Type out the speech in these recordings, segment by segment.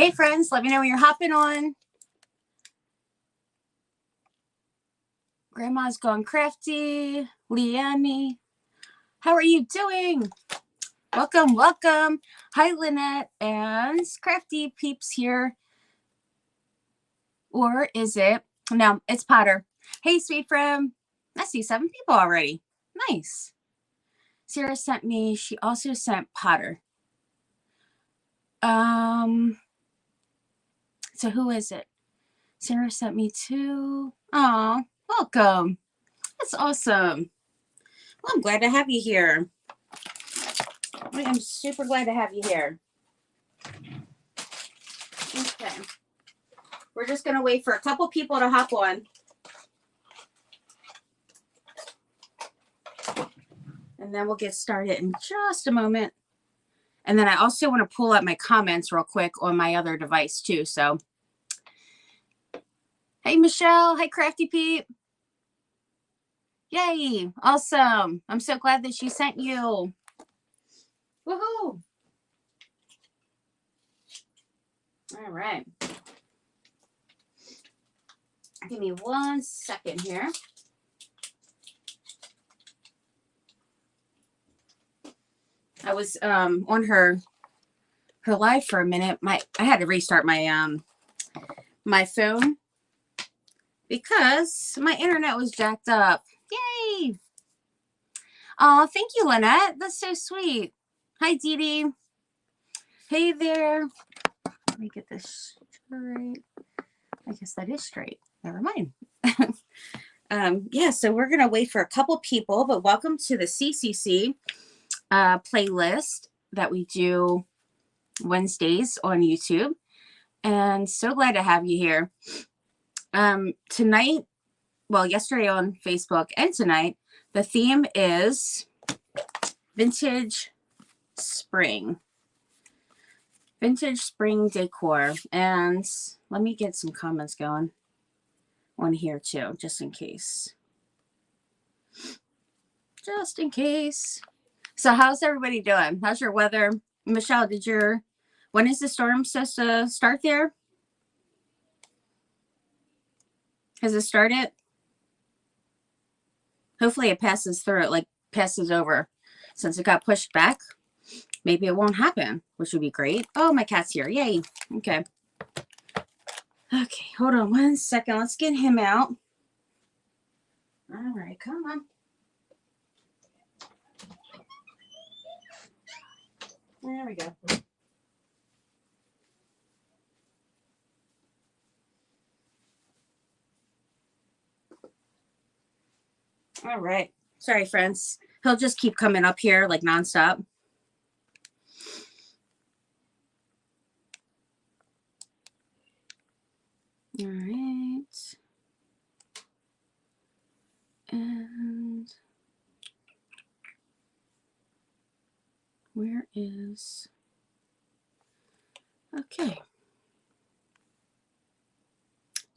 Hey friends, let me know when you're hopping on. Grandma's gone crafty. Leanne, how are you doing? Welcome, welcome. Hi Lynette and crafty peeps here. Or is it? No, it's Potter. Hey sweet friend. I see 7 people already. Nice. Sarah sent me, she also sent Potter. So who is it? Sarah sent me 2. Oh, welcome. That's awesome. Well, I'm glad to have you here. I am super glad to have you here. Okay. We're just going to wait for a couple people to hop on. And then we'll get started in just a moment. And then I also want to pull up my comments real quick on my other device too. So, hey, Michelle. Hi, Crafty Pete. Yay. Awesome. I'm so glad that she sent you. Woohoo. All right. Give me 1 second here. I was on her live for a minute. I had to restart my my phone because my internet was jacked up. Yay! Oh, thank you, Lynette. That's so sweet. Hi, Dee Dee. Hey there. Let me get this straight. I guess that is straight. Never mind. Yeah, so we're going to wait for a couple people, but welcome to the CCC playlist that we do Wednesdays on YouTube. And so glad to have you here. Tonight, well, yesterday on Facebook and tonight, the theme is vintage spring. Vintage spring decor. And let me get some comments going on here too, just in case. Just in case. So how's everybody doing? How's your weather? Michelle, when is the storm supposed to start there? Has it started? Hopefully it passes through it, like passes over. Since it got pushed back, maybe it won't happen, which would be great. Oh, my cat's here. Yay. Okay. Okay, hold on 1 second. Let's get him out. All right, come on. There we go. All right. Sorry, friends. He'll just keep coming up here like nonstop. All right. And where is... Okay.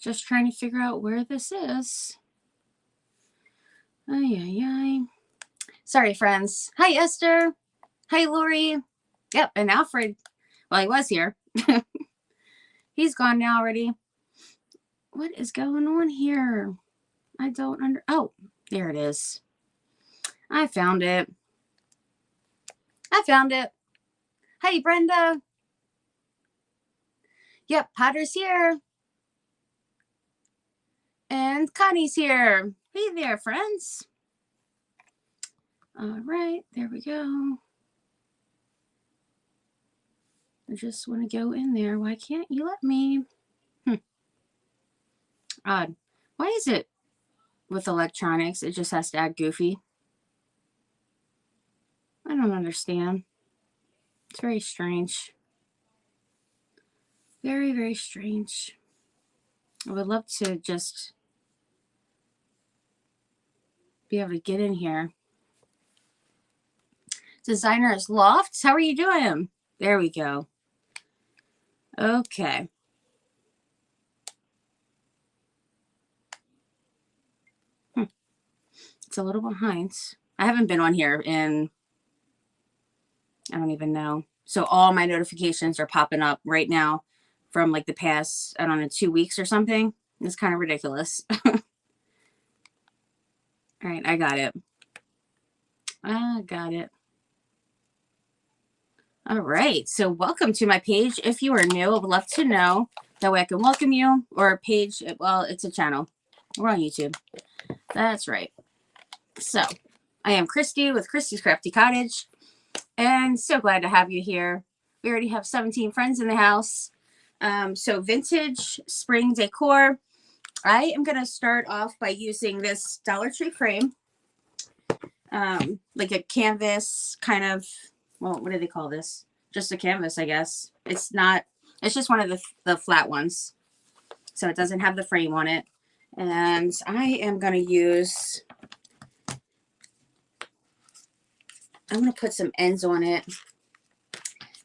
Just trying to figure out where this is. Ay, ay, ay. Sorry, friends. Hi, Esther. Hi, Lori. Yep, and Alfred. Well, he was here. He's gone now already. What is going on here? I don't Oh, there it is. I found it. I found it. Hi, Brenda. Yep, Potter's here. And Connie's here. Hey there, friends. All right, there we go. I just want to go in there. Why can't you let me? Odd. Why is it with electronics, it just has to act goofy? I don't understand. It's very strange. Very, very strange. I would love to just be able to get in here. Designer's Lofts, how are you doing? There we go. Okay. It's a little behind. I haven't been on here in, I don't even know. So all my notifications are popping up right now from like the past, I don't know, 2 weeks or something. It's kind of ridiculous. All right, I got it. I got it. All right, so welcome to my page. If you are new, I would love to know. That way I can welcome you. Or a page, well, it's a channel. We're on YouTube. That's right. So, I am Christy with Christy's Crafty Cottage. And so glad to have you here. We already have 17 friends in the house. So vintage spring decor. I am going to start off by using this Dollar Tree frame. Like a canvas kind of, well, what do they call this? Just a canvas, I guess. It's not, it's just one of the flat ones. So it doesn't have the frame on it. And I am going to use, I'm going to put some ends on it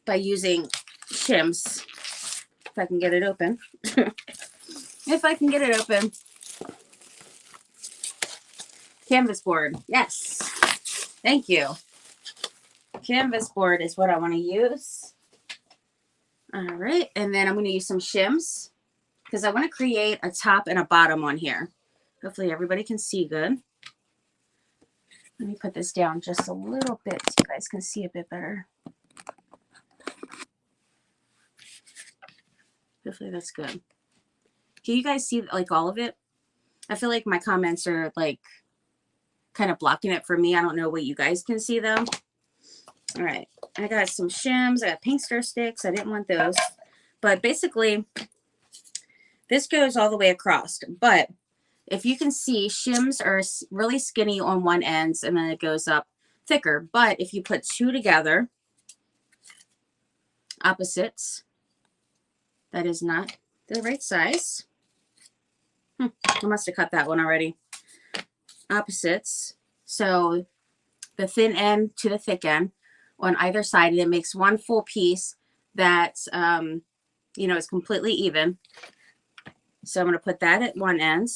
by using shims. If I can get it open. If I can get it open. Canvas board. Yes. Thank you. Canvas board is what I want to use. All right. And then I'm going to use some shims because I want to create a top and a bottom on here. Hopefully everybody can see good. Let me put this down just a little bit so you guys can see a bit better. Hopefully that's good. Can you guys see like all of it? I feel like my comments are like kind of blocking it for me. I don't know what you guys can see though. All right. I got some shims. I got paint stir sticks. I didn't want those. But basically, this goes all the way across. But if you can see, shims are really skinny on one end and then it goes up thicker. But if you put two together, opposites, that is not the right size. I must have cut that one already. Opposites. So the thin end to the thick end on either side, and it makes one full piece that, you know, is completely even. So I'm going to put that at one end.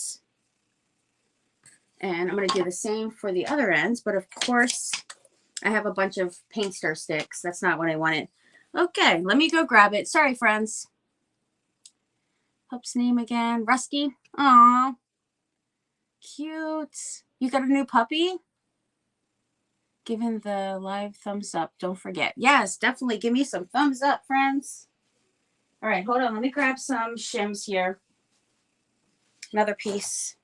And I'm going to do the same for the other ends. But of course, I have a bunch of paint stir sticks. That's not what I wanted. Okay, let me go grab it. Sorry, friends. Pup's name again. Rusty. Aw. Cute. You got a new puppy? Giving the live thumbs up. Don't forget. Yes, definitely give me some thumbs up, friends. All right, hold on. Let me grab some shims here. Another piece.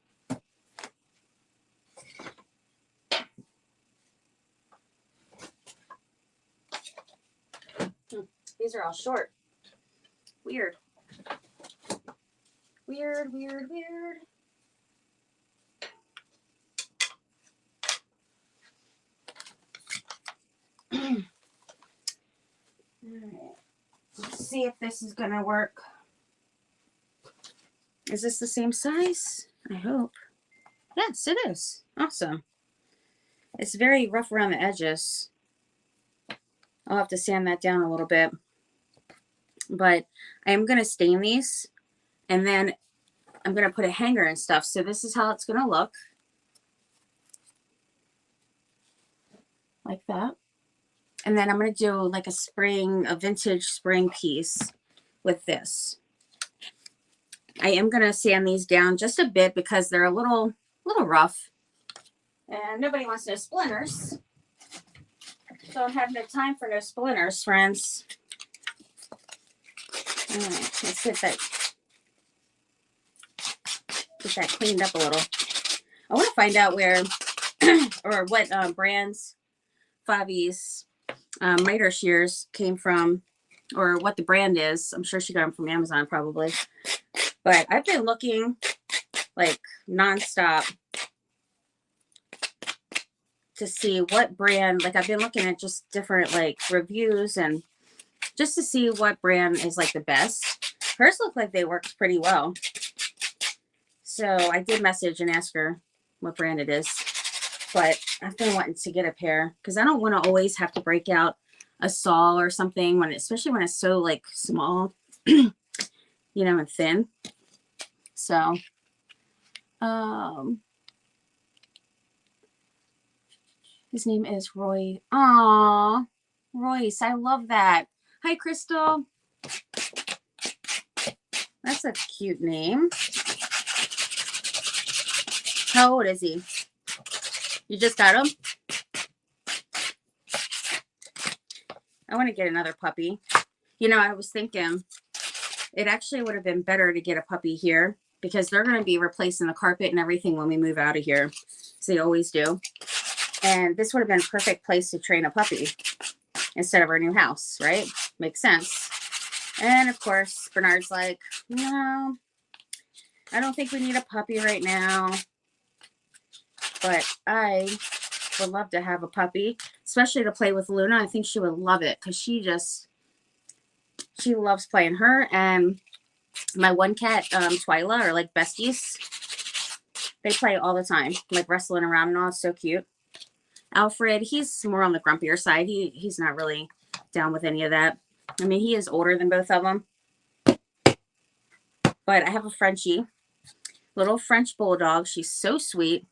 These are all short. Weird. Weird, weird, weird. All right. Let's see if this is going to work. Is this the same size? I hope. Yes, it is. Awesome. It's very rough around the edges. I'll have to sand that down a little bit. But I am going to stain these. And then I'm going to put a hanger and stuff. So this is how it's going to look. Like that. And then I'm going to do like a vintage spring piece with this. I am going to sand these down just a bit because they're a little rough. And nobody wants no splinters. Don't have no time for no splinters, friends. All right, let's get that cleaned up a little. I want to find out where or what brands Fabi's miter shears came from, or what the brand is. I'm sure she got them from Amazon probably. But I've been looking like nonstop to see what brand, like I've been looking at just different like reviews and just to see what brand is like the best. Hers look like they worked pretty well. So I did message and ask her what brand it is. But I've been wanting to get a pair because I don't want to always have to break out a saw or something especially when it's so like small, you know, and thin. So, his name is Roy. Aw, Royce, I love that. Hi, Crystal. That's a cute name. How old is he? You just got him? I want to get another puppy. You know, I was thinking it actually would have been better to get a puppy here because they're going to be replacing the carpet and everything when we move out of here. So they always do. And this would have been a perfect place to train a puppy instead of our new house, right? Makes sense. And of course, Bernard's like, no, I don't think we need a puppy right now. But I would love to have a puppy, especially to play with Luna. I think she would love it because she loves playing. Her and my one cat, Twyla, are like besties. They play all the time, like wrestling around and all. It's so cute. Alfred, he's more on the grumpier side. He's not really down with any of that. I mean, he is older than both of them. But I have a Frenchie, little French bulldog. She's so sweet.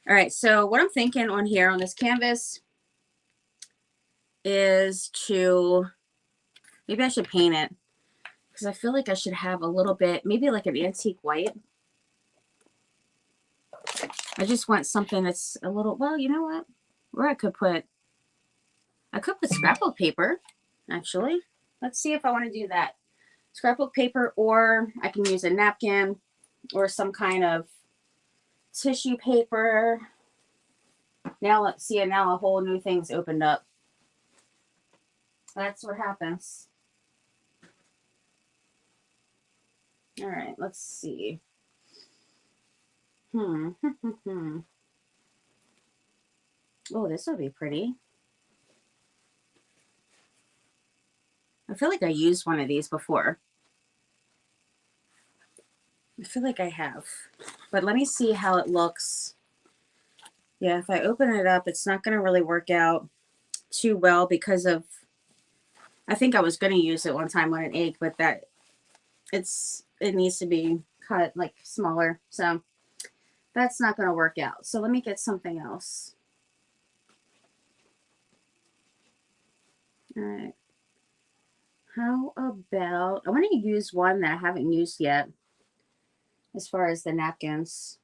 All right, so what I'm thinking on here on this canvas is to, maybe I should paint it because I feel like I should have a little bit, maybe like an antique white. I just want something that's a little, well, you know what? Where I could put scrapbook paper, actually. Let's see if I want to do that. Scrapbook paper, or I can use a napkin or some kind of tissue paper. Now let's see, and now a whole new thing's opened up. That's what happens. All right, let's see. Oh, this will be pretty. I feel like I used one of these before. I feel like I have. But let me see how it looks. Yeah, if I open it up, it's not going to really work out too well because of, I think I was going to use it one time on an egg, but that it needs to be cut like smaller. So that's not going to work out. So let me get something else. All right. How about, I want to use one that I haven't used yet as far as the napkins.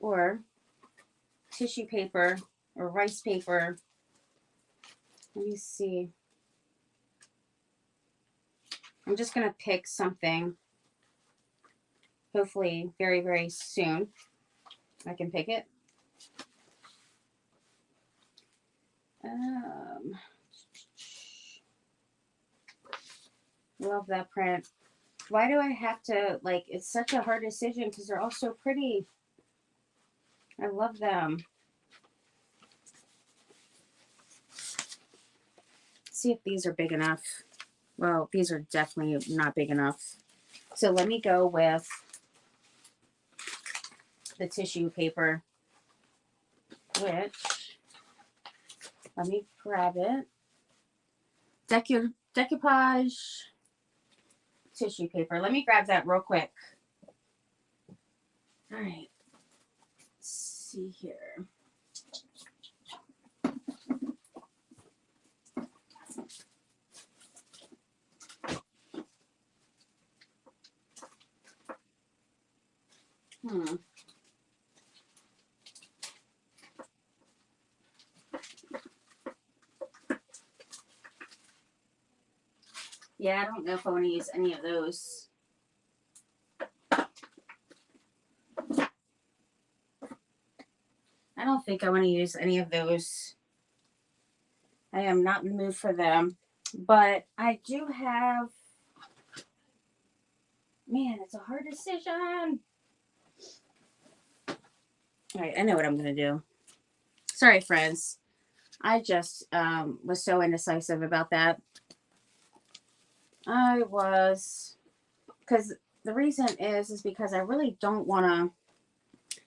Or tissue paper or rice paper. Let me see. I'm just going to pick something. Hopefully very, very soon I can pick it. Love that print. Why do I have to, like, it's such a hard decision because they're all so pretty. I love them. Let's see if these are big enough. Well, these are definitely not big enough. So let me go with the tissue paper, which, let me grab it. Decoupage tissue paper. Let me grab that real quick. All right. Let's see here. Yeah, I don't know if I want to use any of those. I don't think I want to use any of those. I am not in the mood for them. But I do have... Man, it's a hard decision. All right, I know what I'm going to do. Sorry, friends. I just was so indecisive about that. I was... Because the reason is because I really don't want to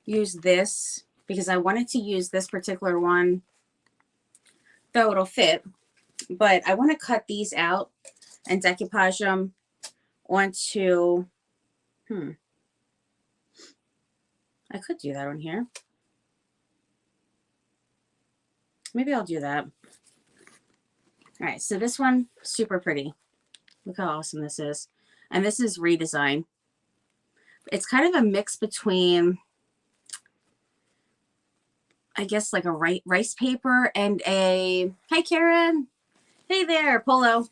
use this. Because I wanted to use this particular one. Though it'll fit. But I want to cut these out and decoupage them onto I could do that on here. Maybe I'll do that. All right, so this one, super pretty. Look how awesome this is. And this is redesign. It's kind of a mix between, I guess, like a rice paper and a, hi Karen. Hey there, Polo.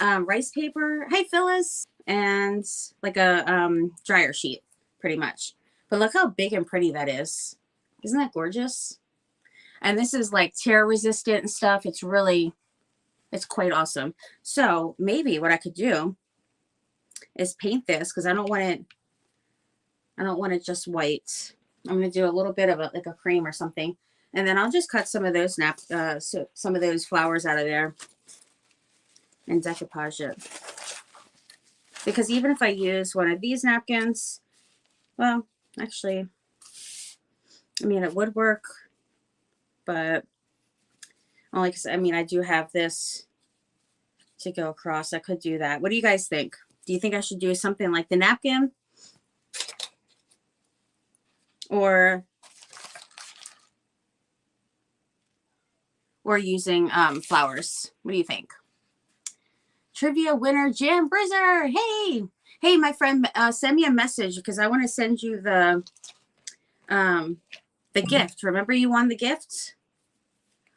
Rice paper. Hi Phyllis. And like a dryer sheet, pretty much. But look how big and pretty that is. Isn't that gorgeous? And this is like tear resistant and stuff. It's really, it's quite awesome. So maybe what I could do is paint this, because I don't want it just white. I'm going to do a little bit of like a cream or something. And then I'll just cut some of those some of those flowers out of there and decoupage it. Because even if I use one of these napkins, well, actually, I mean, it would work, but only because, I mean, I do have this to go across. I could do that. What do you guys think? Do you think I should do something like the napkin? Or using flowers? What do you think? Trivia winner Jim Brizzer. Hey, my friend, send me a message because I want to send you the gift. Remember you won the gift?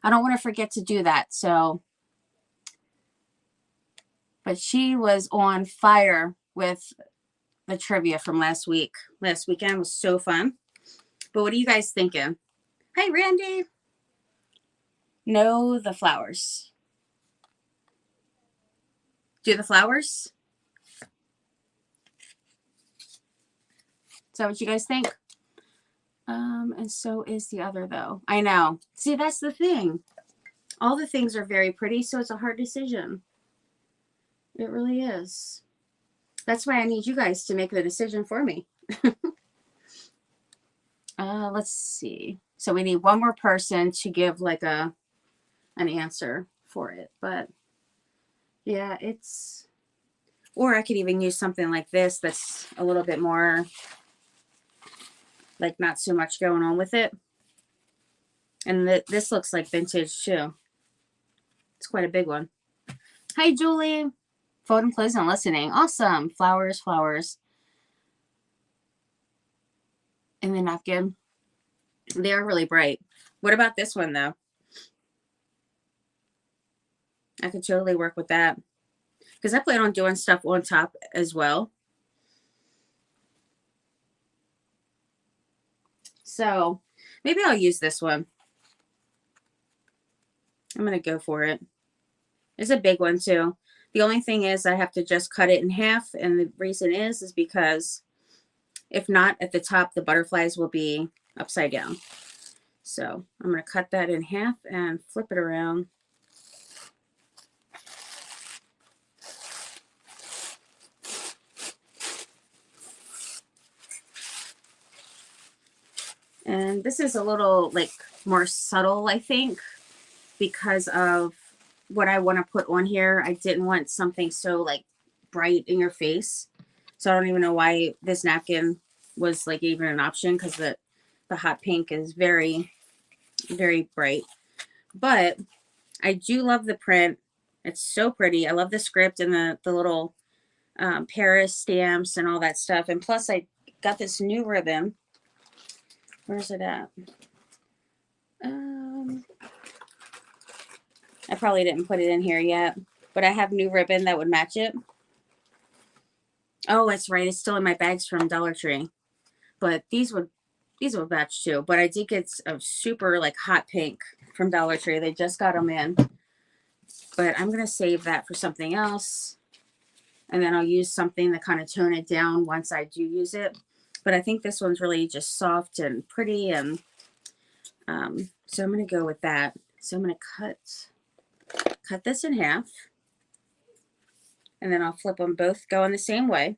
I don't want to forget to do that. So, but she was on fire with the trivia from last week. Last weekend was so fun. But what are you guys thinking? Hi, Randy. No, the flowers. Do the flowers? Is that what you guys think? And so is the other, though. I know. See, that's the thing. All the things are very pretty, so it's a hard decision. It really is. That's why I need you guys to make the decision for me. Let's see. So we need one more person to give like an answer for it. But yeah, it's, or I could even use something like this that's a little bit more, like not so much going on with it. And this looks like vintage too. It's quite a big one. Hi, Julie. Phone and close and listening. Awesome. Flowers, flowers. And the napkin. They are really bright. What about this one, though? I could totally work with that. Because I plan on doing stuff on top as well. So maybe I'll use this one. I'm going to go for it. It's a big one, too. The only thing is I have to just cut it in half. And the reason is because if not, at the top, the butterflies will be upside down. So I'm going to cut that in half and flip it around. And this is a little like more subtle, I think, because of what I want to put on here. I didn't want something so like bright in your face. So I don't even know why this napkin was like even an option, because the hot pink is very, very bright. But I do love the print. It's so pretty. I love the script and the little Paris stamps and all that stuff. And plus I got this new ribbon. Where's it at? I probably didn't put it in here yet, but I have new ribbon that would match it. Oh, that's right. It's still in my bags from Dollar Tree, but these would match too. But I did get a super like hot pink from Dollar Tree. They just got them in, but I'm going to save that for something else. And then I'll use something to kind of tone it down once I do use it. But I think this one's really just soft and pretty. And so I'm going to go with that. So I'm going to cut this in half. And then I'll flip them both going the same way.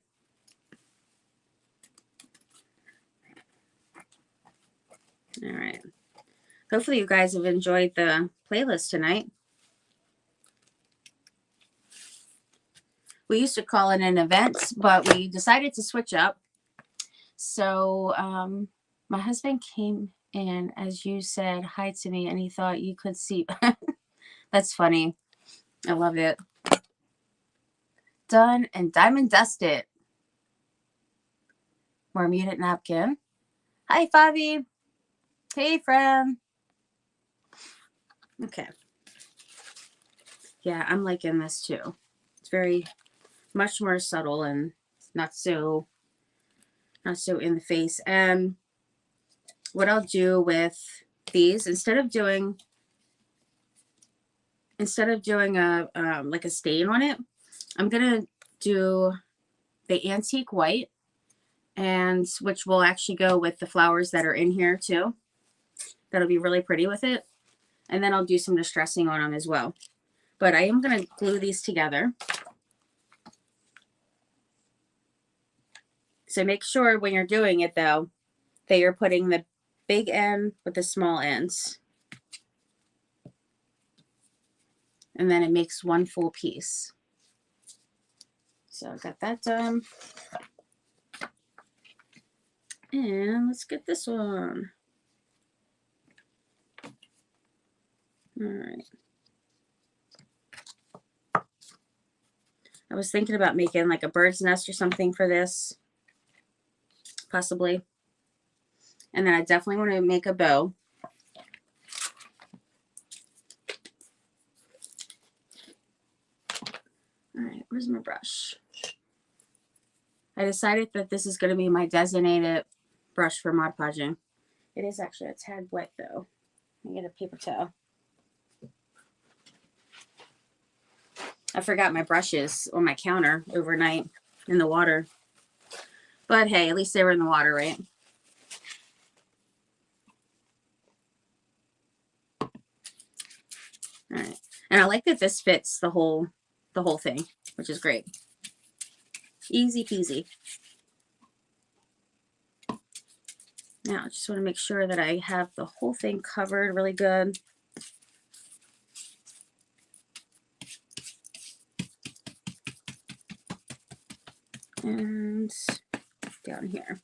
All right. Hopefully you guys have enjoyed the playlist tonight. We used to call it an event, but we decided to switch up. So my husband came in as you said hi to me, and he thought you could see. That's funny. I love it. Done and diamond dusted. More muted napkin. Hi, Fabi. Hey, friend. Okay. Yeah, I'm liking this too. It's very much more subtle and not so in the face. And what I'll do with these, instead of doing a like a stain on it, I'm gonna do the antique white, and which will actually go with the flowers that are in here too. That'll be really pretty with it. And then I'll do some distressing on them as well. But I am going to glue these together. So make sure when you're doing it, though, that you're putting the big end with the small ends. And then it makes one full piece. So I got that done. And let's get this one. All right. I was thinking about making like a bird's nest or something for this. Possibly. And then I definitely want to make a bow. All right, where's my brush? I decided that this is going to be my designated brush for Mod Podging. It is actually a tad wet though. Let me get a paper towel. I forgot my brushes on my counter overnight in the water. But hey, at least they were in the water, right? All right. And I like that this fits the whole thing, which is great. Easy peasy. Now, I just want to make sure that I have the whole thing covered really good. And down here.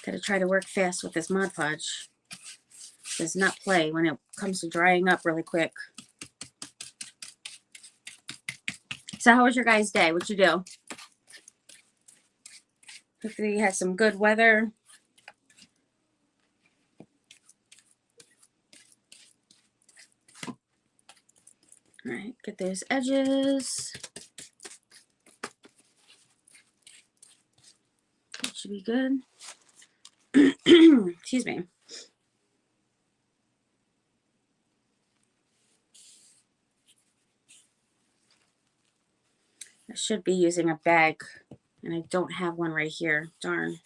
Gotta try to work fast with this Mod Podge. Does not play when it comes to drying up really quick. So how was your guys' day? What'd you do? Hopefully you had some good weather. All right, get those edges. That should be good. Excuse me. I should be using a bag, and I don't have one right here. Darn.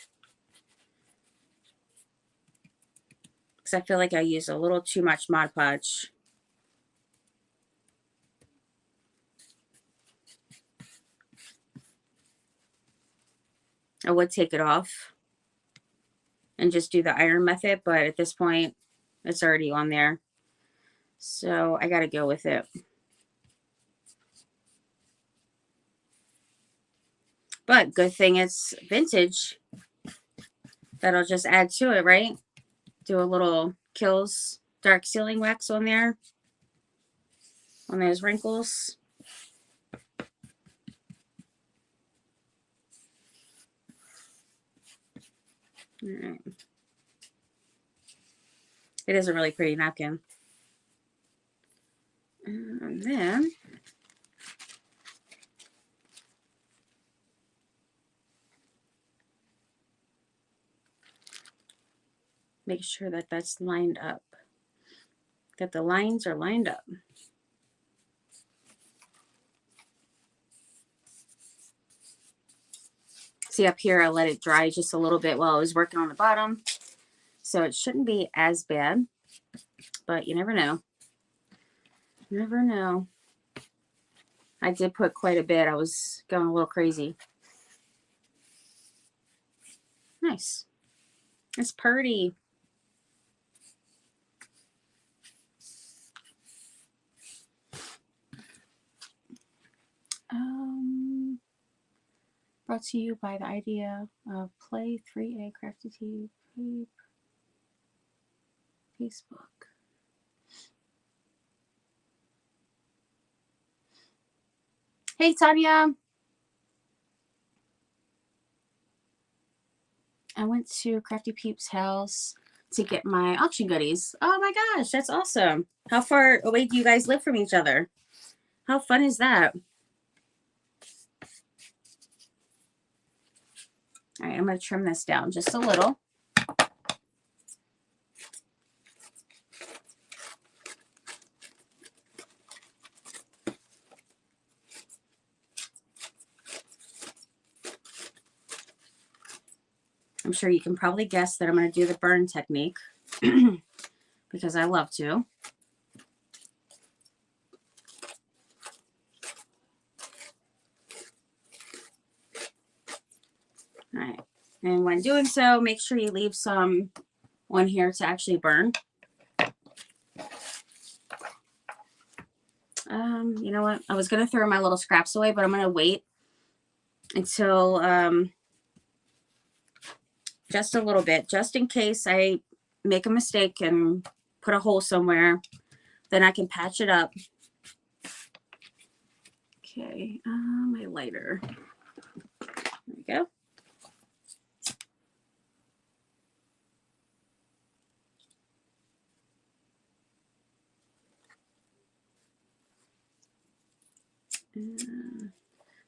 Because I feel like I use a little too much Mod Podge. I would take it off and just do the iron method, but at this point, it's already on there. So I got to go with it. But good thing it's vintage. That'll just add to it, right? Do a little Kills dark sealing wax on there. On those wrinkles. All right. It is a really pretty napkin. And then make sure that that's lined up. That the lines are lined up. See up here, I let it dry just a little bit while I was working on the bottom. So it shouldn't be as bad, but you never know. Never know. I did put quite a bit. I was going a little crazy. Nice. It's pretty. Brought to you by the idea of Play 3A Crafty Tea Facebook. Hey, Tanya. I went to Crafty Peep's house to get my auction goodies. Oh my gosh, that's awesome. How far away do you guys live from each other? How fun is that? All right, I'm going to trim this down just a little. I'm sure you can probably guess that I'm going to do the burn technique because I love to. All right. And when doing so, make sure you leave some on here to actually burn. You know what? I was going to throw my little scraps away, but I'm going to wait until just a little bit, just in case I make a mistake and put a hole somewhere, then I can patch it up. Okay, my lighter. There we go.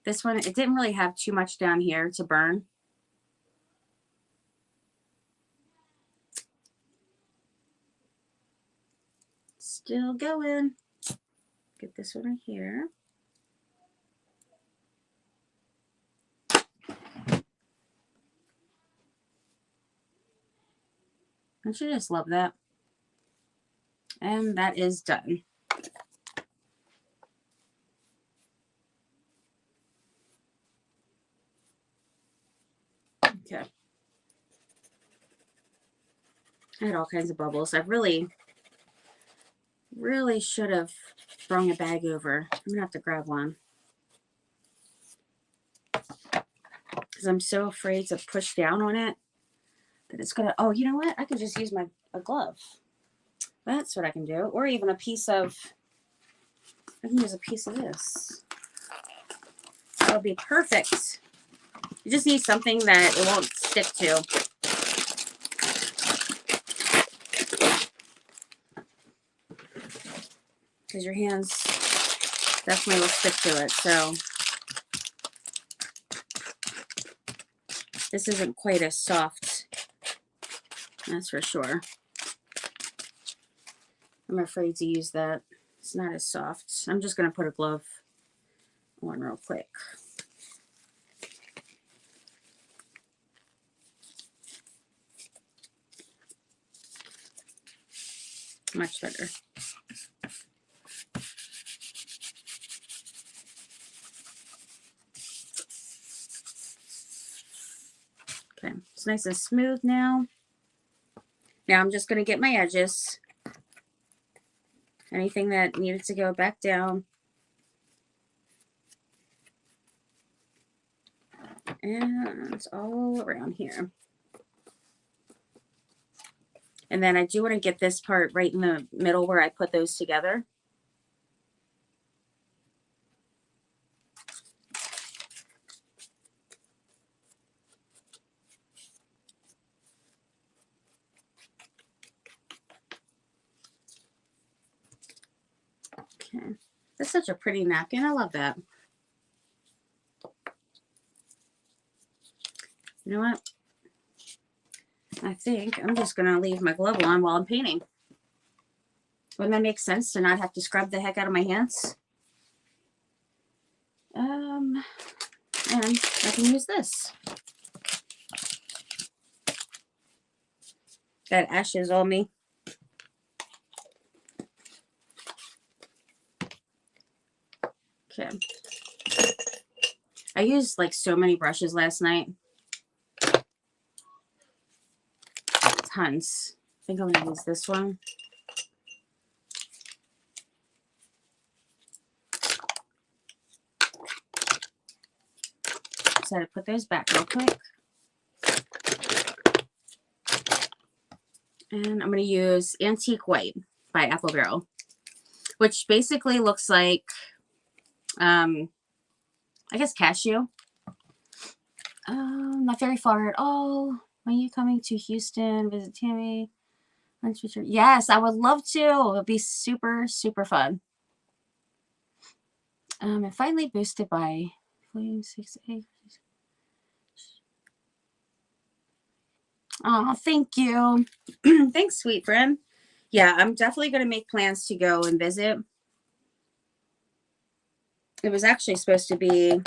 This one, it didn't really have too much down here to burn. Still going. Get this one right here. Don't you just love that? And that is done. Okay. I had all kinds of bubbles. I really should have thrown a bag over. I'm going to have to grab one. Because I'm so afraid to push down on it that it's going to... Oh, you know what? I could just use a glove. That's what I can do. Or even a piece of... I can use a piece of this. That would be perfect. You just need something that it won't stick to. Because your hands definitely will stick to it. So this isn't quite as soft. That's for sure. I'm afraid to use that. It's not as soft. I'm just going to put a glove on real quick. Much better. Okay, it's nice and smooth now. Now I'm just going to get my edges. Anything that needed to go back down. And it's all around here. And then I do want to get this part right in the middle where I put those together. Okay. That's such a pretty napkin. I love that. You know what? I think I'm just going to leave my glove on while I'm painting. Wouldn't that make sense to not have to scrub the heck out of my hands? And I can use this. Got ashes on me. Okay. I used like so many brushes last night. Tons. I think I'm going to use this one. So I had to put those back real quick. And I'm going to use Antique White by Apple Barrel, which basically looks like, I guess, cashew. Not very far at all. When are you coming to Houston? Visit Tammy? Yes, I would love to. It would be super, super fun. And finally boosted by Flame 6A. Oh, thank you. Thanks, sweet friend. Yeah, I'm definitely going to make plans to go and visit. It was actually supposed to be,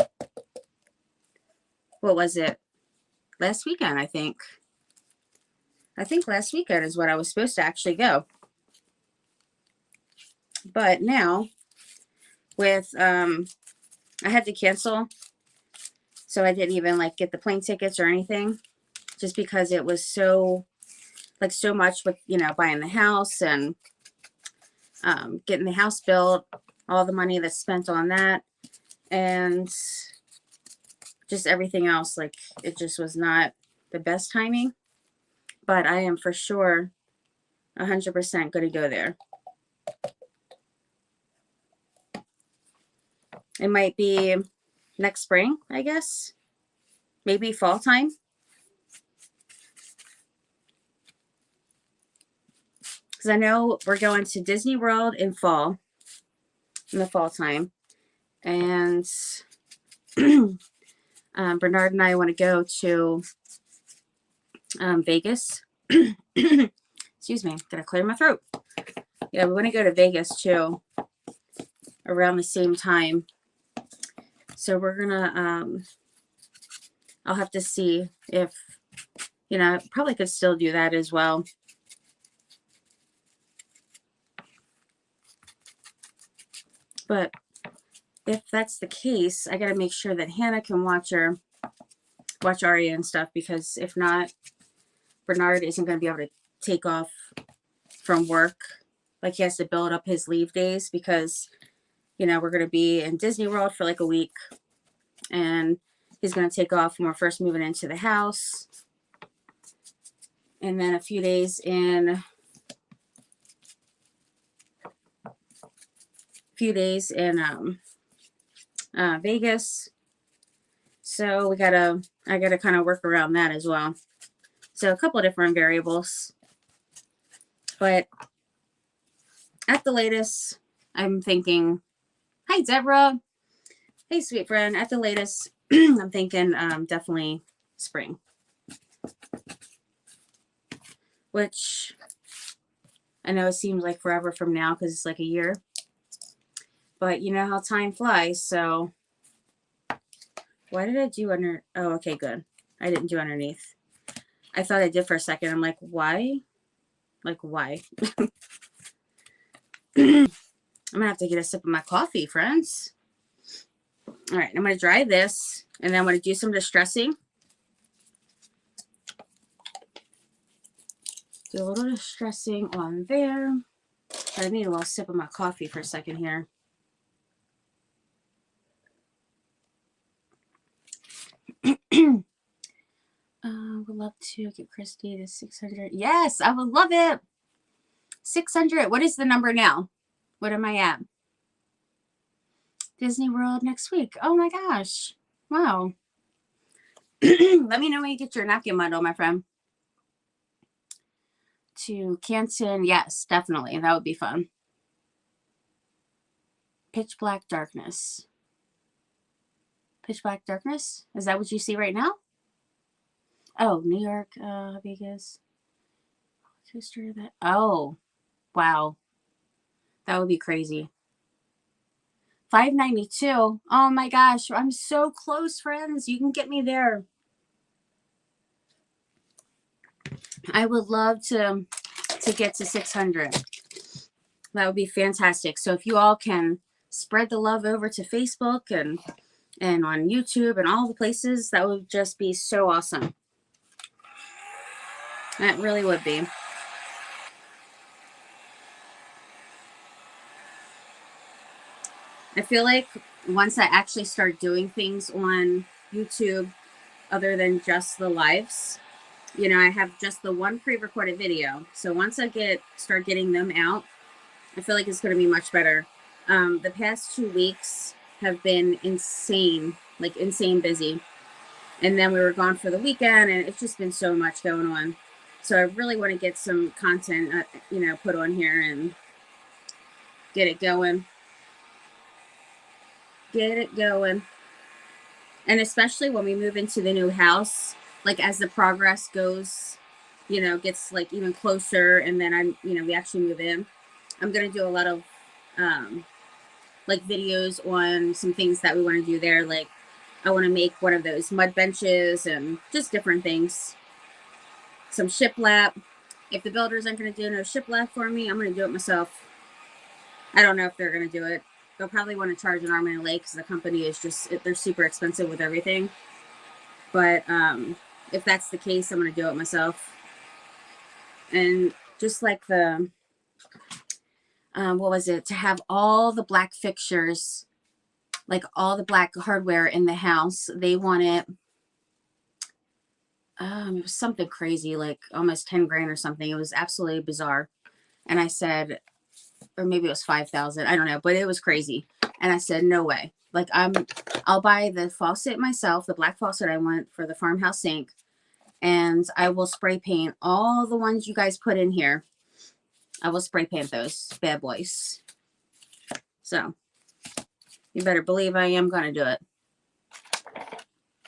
what was it? Last weekend, I think. I think last weekend is what I was supposed to actually go. But now, with, I had to cancel. So I didn't even like get the plane tickets or anything. Just because it was so, like so much with, you know, buying the house and getting the house built. All the money that's spent on that. And just everything else. Like, it just was not the best timing. But I am for sure 100% going to go there. It might be next spring, I guess. Maybe fall time. Because I know we're going to Disney World in fall. In the fall time. And Bernard and I want to go to Vegas. Excuse me. Gotta clear my throat. Yeah, we want to go to Vegas too. Around the same time. So we're gonna, I'll have to see if, you know, probably could still do that as well. But if that's the case, I got to make sure that Hannah can watch Aria and stuff, because if not, Bernard isn't going to be able to take off from work. Like, he has to build up his leave days because, you know, we're going to be in Disney World for like a week, and he's going to take off when we're first moving into the house. And then a few days in Vegas. So I gotta kind of work around that as well. So a couple of different variables. But at the latest, I'm thinking, hi Deborah. Hey sweet friend. At the latest, I'm thinking definitely spring. Which I know it seems like forever from now because it's like a year. But you know how time flies, so why did I do under? Oh, okay, good. I didn't do underneath. I thought I did for a second. I'm like, why? Like, why? I'm gonna have to get a sip of my coffee, friends. All right, I'm gonna dry this, and then I'm gonna do some distressing. Do a little distressing on there. I need a little sip of my coffee for a second here. Would love to get Christy to 600. Yes, I would love it. 600. What is the number now? What am I at? Disney World next week. Oh my gosh. Wow. Let me know when you get your napkin bundle, my friend. To Canton. Yes, definitely. That would be fun. Pitch Black Darkness. Pitch Black Darkness? Is that what you see right now? Oh, New York, Vegas. Oh, wow. That would be crazy. $5.92. Oh my gosh, I'm so close, friends. You can get me there. I would love to get to 600. That would be fantastic. So if you all can spread the love over to Facebook and on YouTube and all the places, that would just be so awesome. That really would be. I feel like once I actually start doing things on YouTube other than just the lives. You know, I have just the one pre-recorded video. So once I start getting them out, I feel like it's going to be much better. The past 2 weeks have been insane, like insane busy. And then we were gone for the weekend, and it's just been so much going on. So I really want to get some content, you know, put on here and get it going. Get it going. And especially when we move into the new house, like as the progress goes, you know, gets like even closer, and then we actually move in. I'm going to do a lot of like videos on some things that we want to do there. Like I want to make one of those mud benches and just different things. Some shiplap. If the builders aren't going to do no shiplap for me, I'm going to do it myself. I don't know if they're going to do it. They'll probably want to charge an arm and a leg because the company is just, they're super expensive with everything. But if that's the case, I'm going to do it myself. And just like the, what was it? To have all the black fixtures, like all the black hardware in the house, they want it. It was something crazy, like almost 10 grand or something. It was absolutely bizarre. And I said, or maybe it was 5,000. I don't know, but it was crazy. And I said, no way. Like I'll buy the faucet myself, the black faucet I want for the farmhouse sink. And I will spray paint all the ones you guys put in here. I will spray paint those bad boys. So you better believe I am going to do it.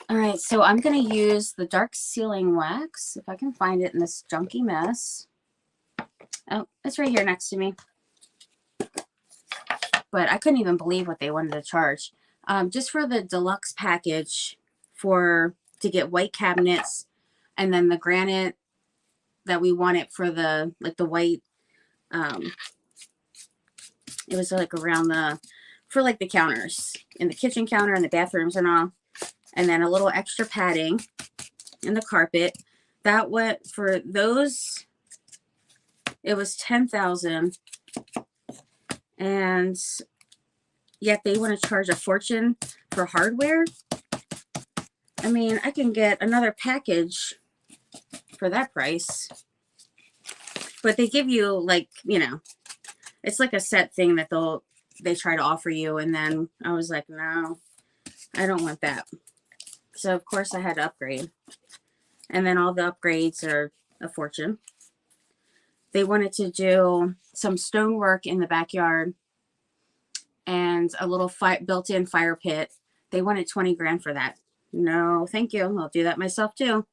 All right, so I'm going to use the dark sealing wax, if I can find it in this junky mess. Oh, it's right here next to me. But I couldn't even believe what they wanted to charge. Just for the deluxe package to get white cabinets, and then the granite that we wanted for the, like the white, it was like around for like the counters, in the kitchen counter and the bathrooms and all. And then a little extra padding in the carpet. That went for those, it was $10,000. And yet they want to charge a fortune for hardware. I mean, I can get another package for that price. But they give you like, you know, it's like a set thing that they try to offer you. And then I was like, no, I don't want that. So, of course, I had to upgrade. And then all the upgrades are a fortune. They wanted to do some stonework in the backyard and a little built-in fire pit. They wanted 20 grand for that. No, thank you. I'll do that myself, too.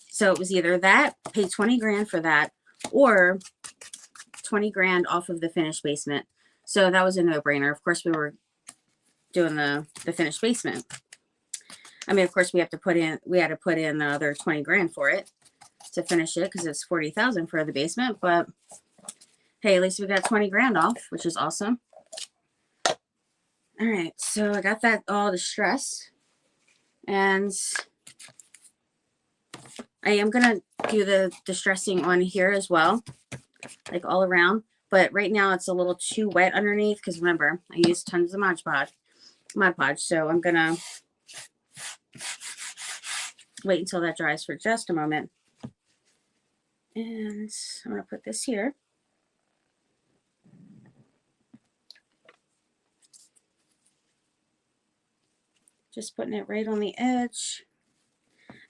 So it was either that, pay 20 grand for that, or 20 grand off of the finished basement. So that was a no-brainer. Of course, we were doing the finished basement. I mean, of course, we had to put in the other 20 grand for it to finish it because it's 40,000 for the basement. But hey, at least we got 20 grand off, which is awesome. All right, so I got that all distressed, and I am gonna do the distressing on here as well, like all around. But right now it's a little too wet underneath because remember I used tons of Mod Podge, so I'm gonna wait until that dries for just a moment. And I'm going to put this here. Just putting it right on the edge.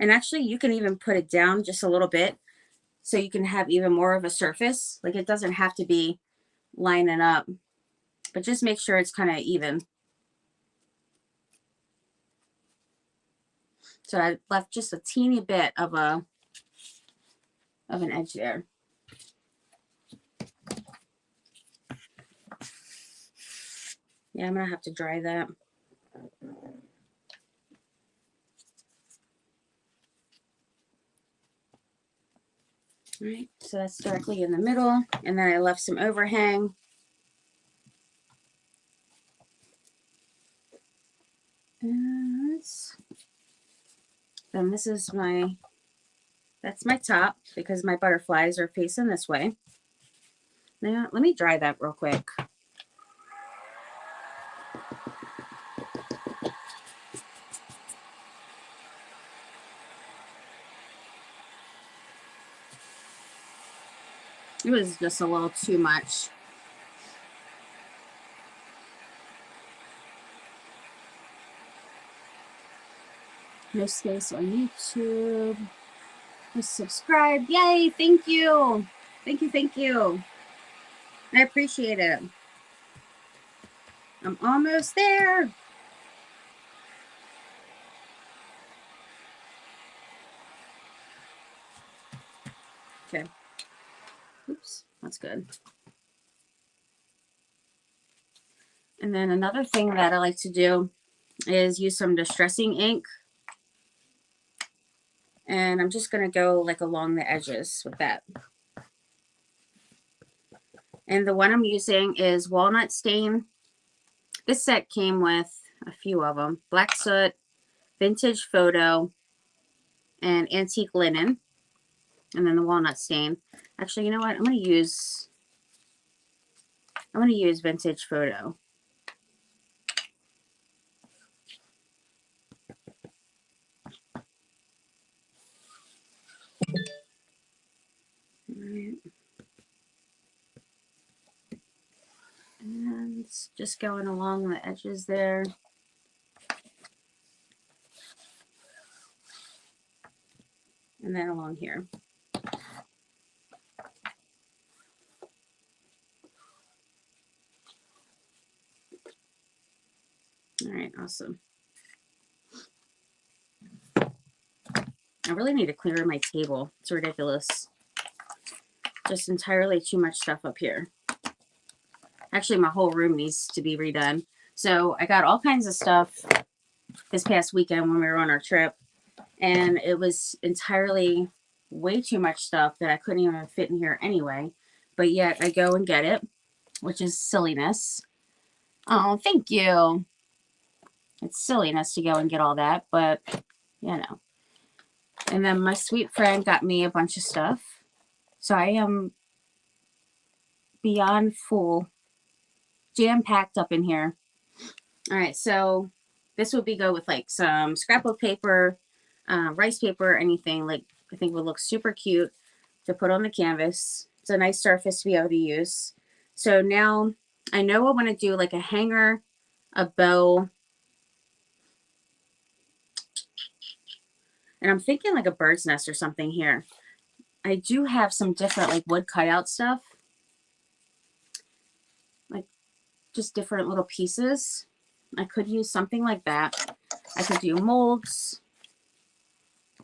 And actually, you can even put it down just a little bit so you can have even more of a surface. Like it doesn't have to be lining up, but just make sure it's kind of even. So I left just a teeny bit of an edge there. Yeah, I'm gonna have to dry that. All right, so that's directly in the middle, and then I left some overhang. And then this is that's my top because my butterflies are facing this way. Now, let me dry that real quick. It was just a little too much. No space on YouTube. Just subscribe. Yay, thank you. Thank you, thank you. I appreciate it. I'm almost there. Okay. Oops, that's good. And then another thing that I like to do is use some distressing ink. And I'm just going to go like along the edges with that. And the one I'm using is Walnut Stain. This set came with a few of them. Black Soot, Vintage Photo, and Antique Linen. And then the Walnut Stain. Actually, you know what? I'm going to use Vintage Photo. Alright. And it's just going along the edges there. And then along here. All right, awesome. I really need to clear my table. It's ridiculous. Just entirely too much stuff up here. Actually, my whole room needs to be redone. So I got all kinds of stuff this past weekend when we were on our trip. And it was entirely way too much stuff that I couldn't even fit in here anyway. But yet I go and get it, which is silliness. Oh, thank you. It's silliness to go and get all that, but you know. And then my sweet friend got me a bunch of stuff. So I am beyond full, jam-packed up in here. All right, so this would be go with like some scrapbook paper, rice paper, anything like I think would look super cute to put on the canvas. It's a nice surface to be able to use. So now I know I want to do like a hanger, a bow, and I'm thinking like a bird's nest or something here. I do have some different like wood cutout stuff, like just different little pieces. I could use something like that. I could do molds.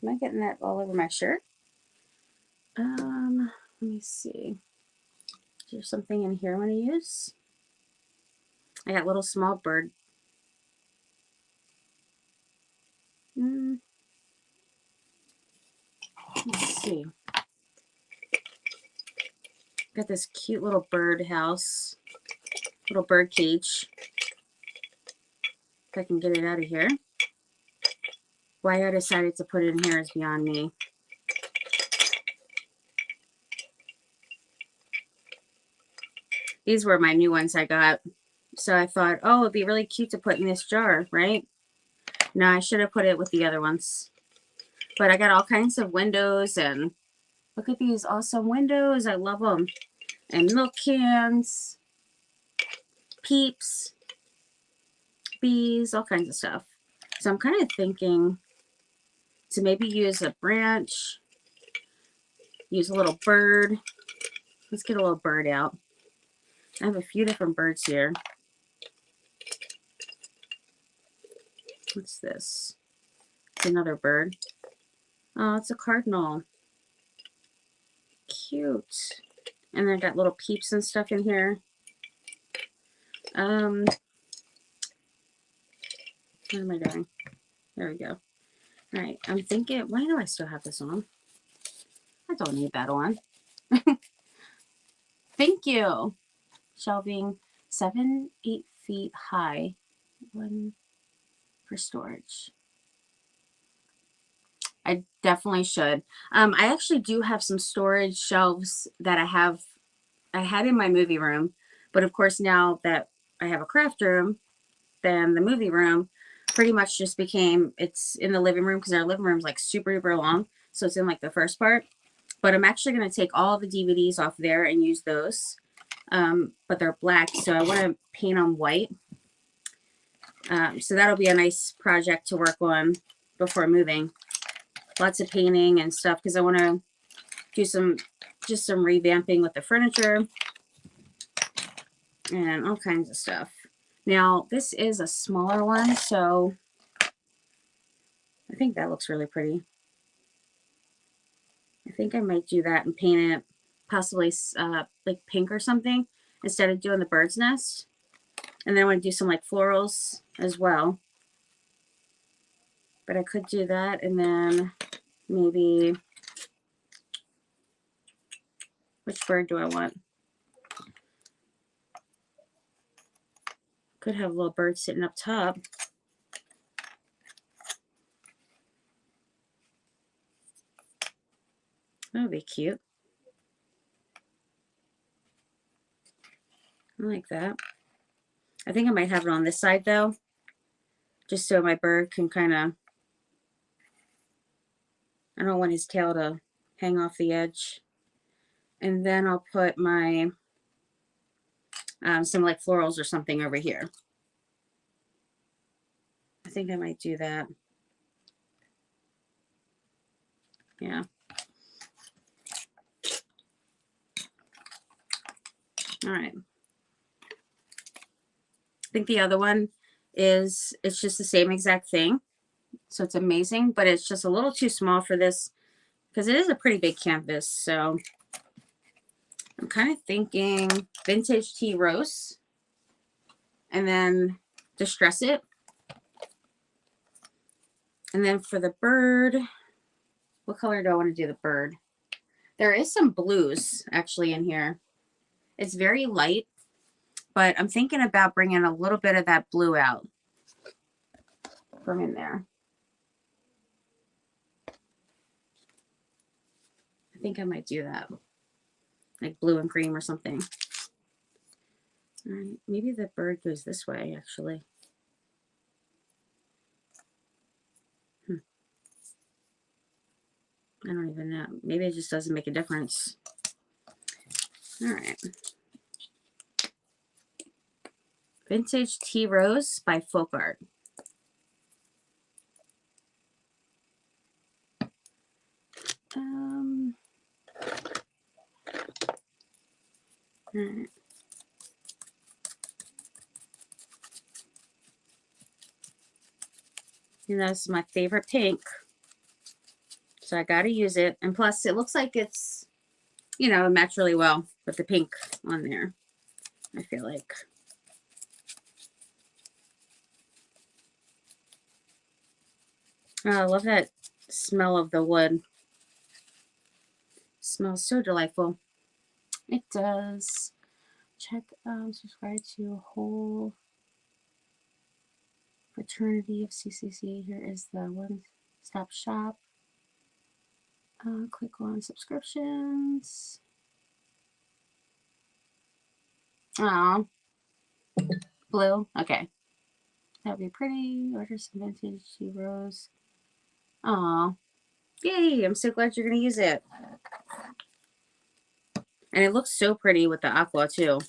Am I getting that all over my shirt? Let me see. Is there something in here I want to use? I got little small bird. Let's see. Got this cute little bird house, little bird cage. If I can get it out of here. Why I decided to put it in here is beyond me. These were my new ones I got. So I thought, oh, it'd be really cute to put in this jar, right? No, I should have put it with the other ones. But I got all kinds of windows, and look at these awesome windows. I love them. And milk cans, peeps, bees, all kinds of stuff. So I'm kind of thinking to maybe use a branch, use a little bird. Let's get a little bird out. I have a few different birds here. What's this? It's another bird. Oh, it's a cardinal. Cute. And then I got little peeps and stuff in here. What am I doing? There we go. All right, I'm thinking, why do I still have this on? I don't need that on. Thank you. Shelving 7-8 feet high. One for storage. I definitely should. I actually do have some storage shelves that I had in my movie room, but of course now that I have a craft room, then the movie room pretty much just became, it's in the living room because our living room is like super duper long, so it's in like the first part. but I'm actually going to take all the DVDs off there and use those. But they're black, so I want to paint them white. So that'll be a nice project to work on before moving. Lots of painting and stuff because I want to do just some revamping with the furniture and all kinds of stuff. Now, this is a smaller one, so I think that looks really pretty. I think I might do that and paint it possibly like pink or something instead of doing the bird's nest. And then I want to do some like florals as well. But I could do that and then maybe, which bird do I want? Could have a little bird sitting up top. That would be cute. I like that. I think I might have it on this side though, just so my bird can kind of, I don't want his tail to hang off the edge. And then I'll put my, some like florals or something over here. I think I might do that. Yeah. All right. I think the other one is, it's just the same exact thing. So it's amazing, but it's just a little too small for this because it is a pretty big canvas. So I'm kind of thinking vintage tea rose and then distress it. And then for the bird, what color do I want to do the bird? There is some blues actually in here. It's very light, but I'm thinking about bringing a little bit of that blue out from in there. I think I might do that. Like blue and cream or something. All right, maybe the bird goes this way, actually. I don't even know. Maybe it just doesn't make a difference. All right. Vintage Tea Rose by Folk Art. All right. And that's my favorite pink. So I got to use it. And plus, it looks like it's, you know, it matched really well with the pink on there, I feel like. Oh, I love that smell of the wood. It smells so delightful. It does. Check, subscribe to a whole fraternity of CCC. Here is the one-stop shop. Click on subscriptions. Oh, blue. Okay. That'd be pretty. Order some vintage tea rose. Oh, yay. I'm so glad you're going to use it. And it looks so pretty with the aqua too.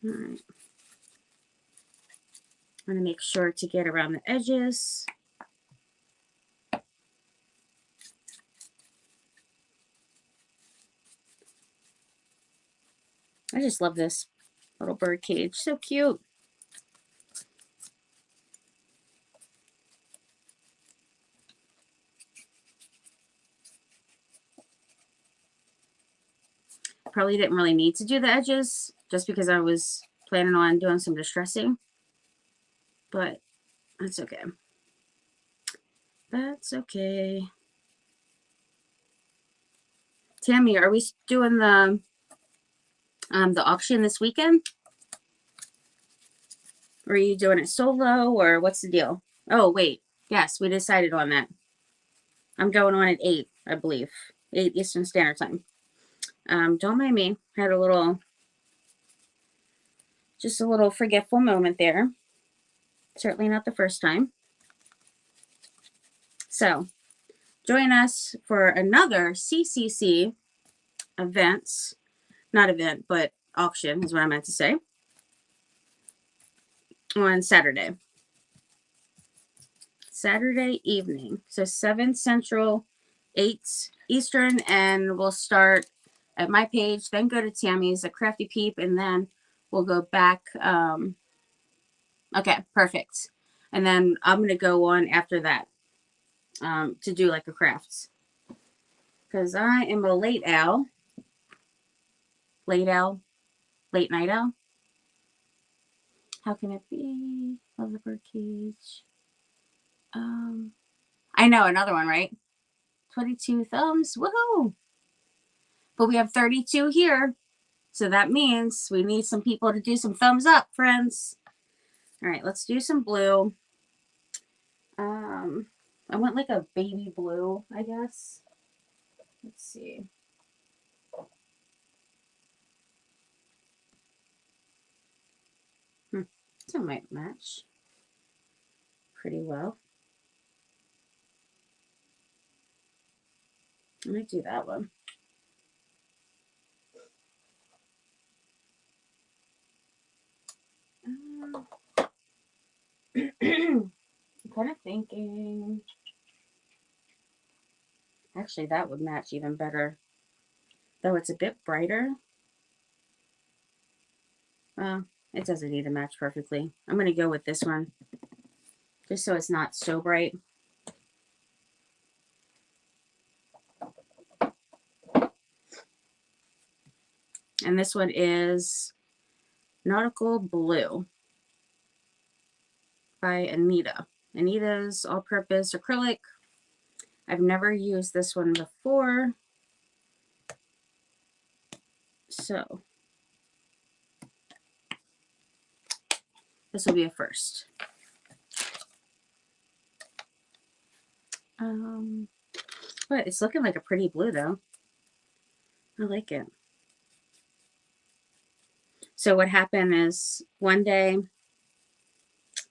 All right. I'm going to make sure to get around the edges. I just love this little bird cage. So cute. Probably didn't really need to do the edges just because I was planning on doing some distressing. But that's okay. That's okay. Tammy, are we doing the auction this weekend? Or are you doing it solo or what's the deal? Oh, wait. Yes, we decided on that. I'm going on at 8, I believe. 8 Eastern Standard Time. Don't mind me. I had a little Just a little forgetful moment there. Certainly not the first time. So join us for another CCC events, not event, but auction is what I meant to say, on Saturday evening. So 7 Central, 8 Eastern, and we'll start at my page, then go to Tammy's, a Crafty Peep, and then we'll go back. Okay, perfect. And then I'm going to go on after that to do like a crafts. Because I am a late owl. Late night owl. How can it be? Love the birdcage. I know, another one, right? 22 thumbs. Woohoo! But we have 32 here. So that means we need some people to do some thumbs up, friends. All right, let's do some blue. I want like a baby blue, I guess. Let's see. This might match pretty well. I might do that one. I'm kind of thinking, actually that would match even better, though it's a bit brighter. It doesn't need to match perfectly. I'm going to go with this one, just so it's not so bright. And this one is Nautical Blue by Anita. Anita's all-purpose acrylic. I've never used this one before, so this will be a first. But it's looking like a pretty blue though. I like it. So what happened is one day,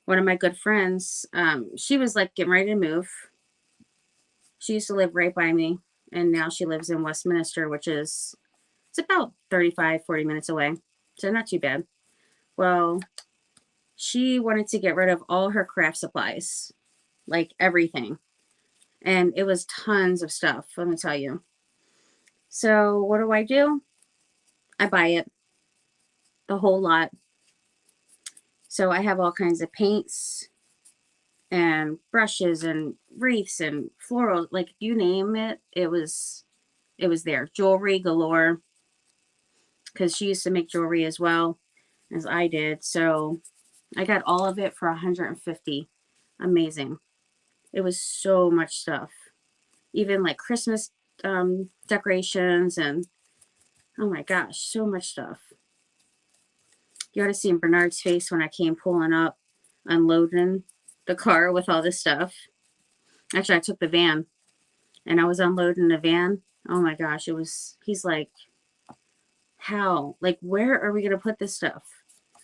one of my good friends, she was like getting ready to move. She used to live right by me, and now she lives in Westminster, which is, it's about 35, 40 minutes away. So not too bad. Well, she wanted to get rid of all her craft supplies, like everything. And it was tons of stuff, let me tell you. So what do? I buy it, the whole lot. So I have all kinds of paints and brushes and wreaths and floral, like you name it, it was there. Jewelry galore, because she used to make jewelry as well as I did. So I got all of it for $150. Amazing. It was so much stuff. Even like Christmas decorations, and oh my gosh, so much stuff. You ought to see Bernard's face when I came pulling up, unloading the car with all this stuff. Actually, I took the van and I was unloading the van. Oh my gosh, he's like, how? Like, where are we going to put this stuff?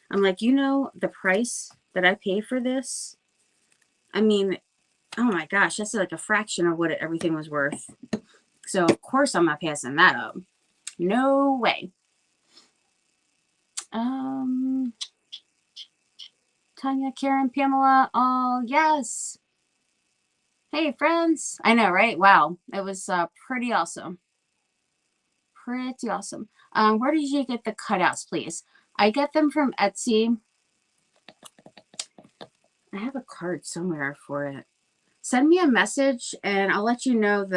I'm like, you know, the price that I pay for this? I mean, oh my gosh, that's like a fraction of what everything was worth. So, of course, I'm not passing that up. No way. Tanya, Karen, Pamela, oh, yes. Hey, friends. I know, right? Wow. It was pretty awesome. Pretty awesome. Where did you get the cutouts, please? I get them from Etsy. I have a card somewhere for it. Send me a message and I'll let you know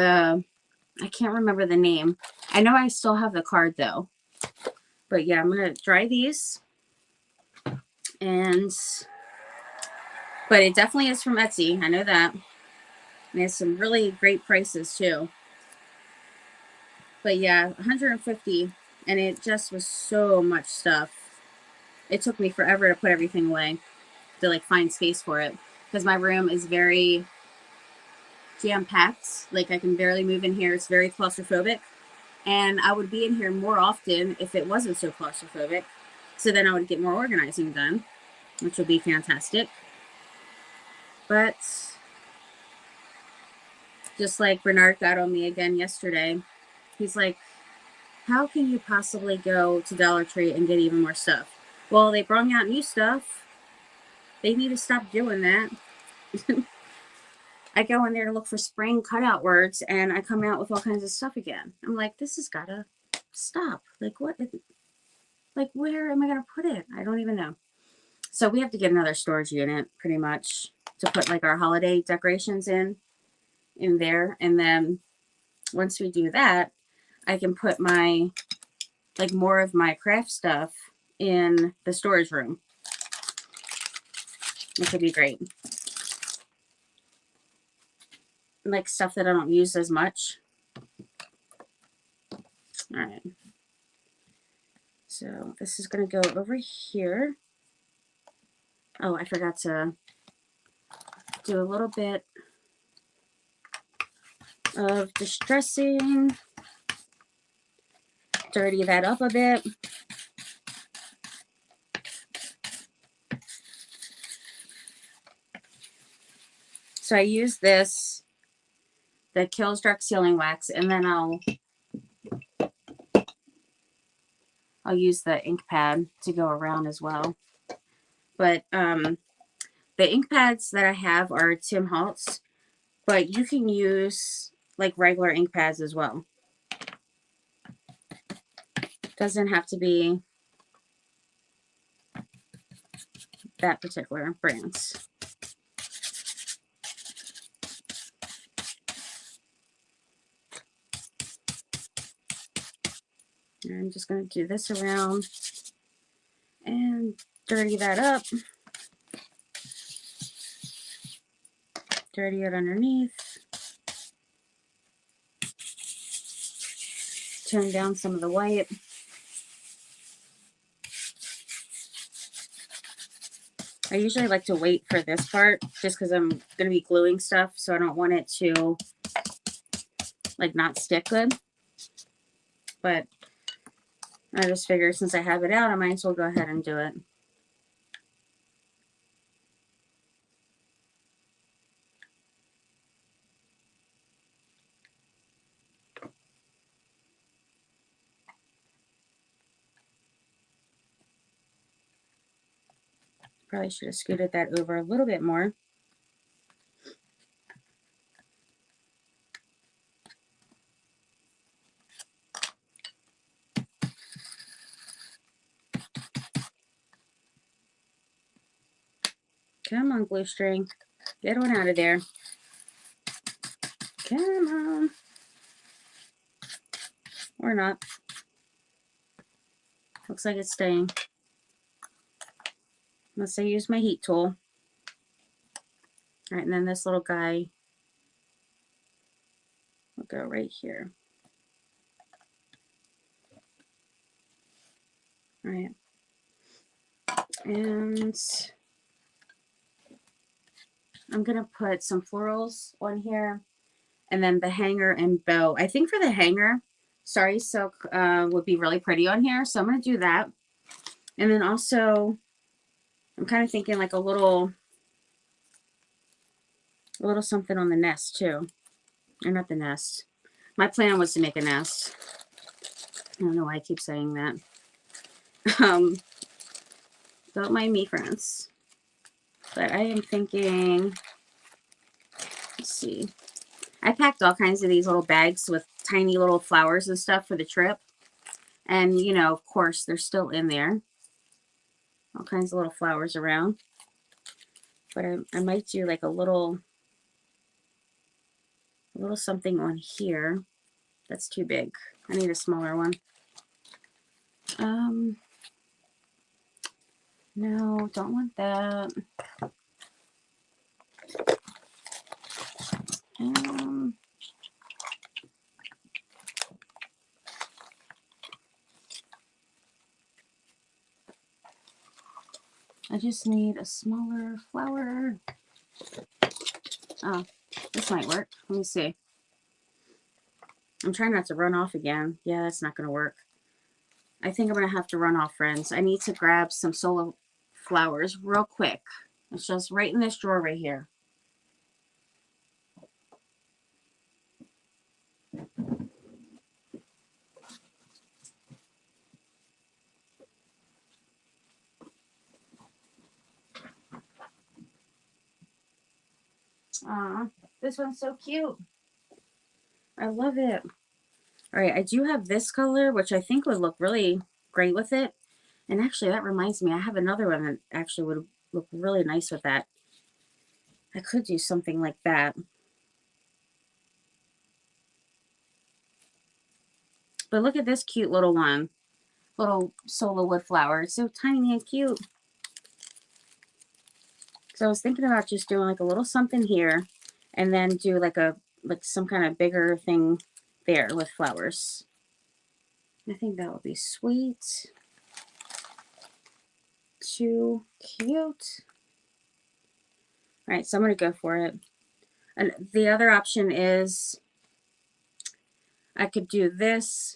I can't remember the name. I know I still have the card though. But yeah, I'm going to dry these. But it definitely is from Etsy. I know that. And it's some really great prices too. But yeah, $150. And it just was so much stuff. It took me forever to put everything away, to like find space for it, because my room is very jam-packed. Like I can barely move in here. It's very claustrophobic, and I would be in here more often if it wasn't so claustrophobic. So then I would get more organizing done, which would be fantastic. But just like Bernard got on me again yesterday, he's like, how can you possibly go to Dollar Tree and get even more stuff? Well, they brought out new stuff. They need to stop doing that. I go in there to look for spring cutout words, and I come out with all kinds of stuff again. I'm like, this has got to stop. Like, what? Like, where am I going to put it? I don't even know. So we have to get another storage unit, pretty much, to put like our holiday decorations in there. And then once we do that, I can put my, like, more of my craft stuff in the storage room, which would be great. Like stuff that I don't use as much. All right. So this is going to go over here. Oh, I forgot to do a little bit of distressing. Dirty that up a bit. So I use this that kills dark sealing wax, and then I'll use the ink pad to go around as well. But the ink pads that I have are Tim Holtz, but you can use like regular ink pads as well. Doesn't have to be that particular brands. I'm just going to do this around and dirty that up. Dirty it underneath. Turn down some of the white. I usually like to wait for this part just because I'm going to be gluing stuff, so I don't want it to like not stick good. But I just figured since I have it out, I might as well go ahead and do it. Probably should have scooted that over a little bit more. Come on, glue string. Get one out of there. Come on. Or not. Looks like it's staying. Unless I use my heat tool. All right, and then this little guy will go right here. All right. And I'm going to put some florals on here. And then the hanger and bow. I think for the hanger, Starry Silk would be really pretty on here. So I'm going to do that. And then also, I'm kind of thinking like a little something on the nest too. Or not the nest. My plan was to make a nest. I don't know why I keep saying that. Don't mind me, friends. But I am thinking, let's see. I packed all kinds of these little bags with tiny little flowers and stuff for the trip. And, you know, of course, they're still in there. All kinds of little flowers around. But I might do like a little something on here. That's too big. I need a smaller one. No, don't want that. I just need a smaller flower. Oh, this might work. Let me see. I'm trying not to run off again. Yeah, that's not going to work. I think I'm going to have to run off, friends. I need to grab some solo flowers real quick. It's just right in this drawer right here. Aw, this one's so cute. I love it. All right, I do have this color, which I think would look really great with it. And actually, that reminds me, I have another one that actually would look really nice with that. I could do something like that. But look at this cute little one. Little solo wood flower. It's so tiny and cute. So I was thinking about just doing like a little something here. And then do like some kind of bigger thing there with flowers. I think that would be sweet. Too cute. All right, so I'm going to go for it. And the other option is I could do this,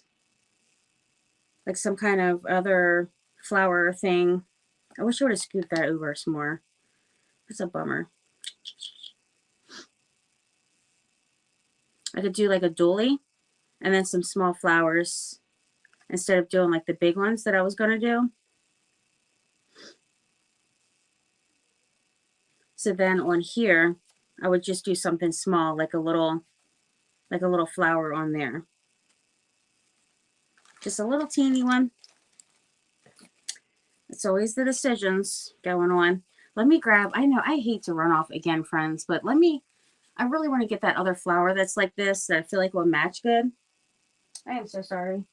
like some kind of other flower thing. I wish I would have scooped that over some more. That's a bummer. I could do like a doily and then some small flowers instead of doing like the big ones that I was going to do. So then on here, I would just do something small, like a little flower on there. Just a little teeny one. It's always the decisions going on. Let me grab, I know I hate to run off again, friends, but I really want to get that other flower that's like this that I feel like will match good. I am so sorry.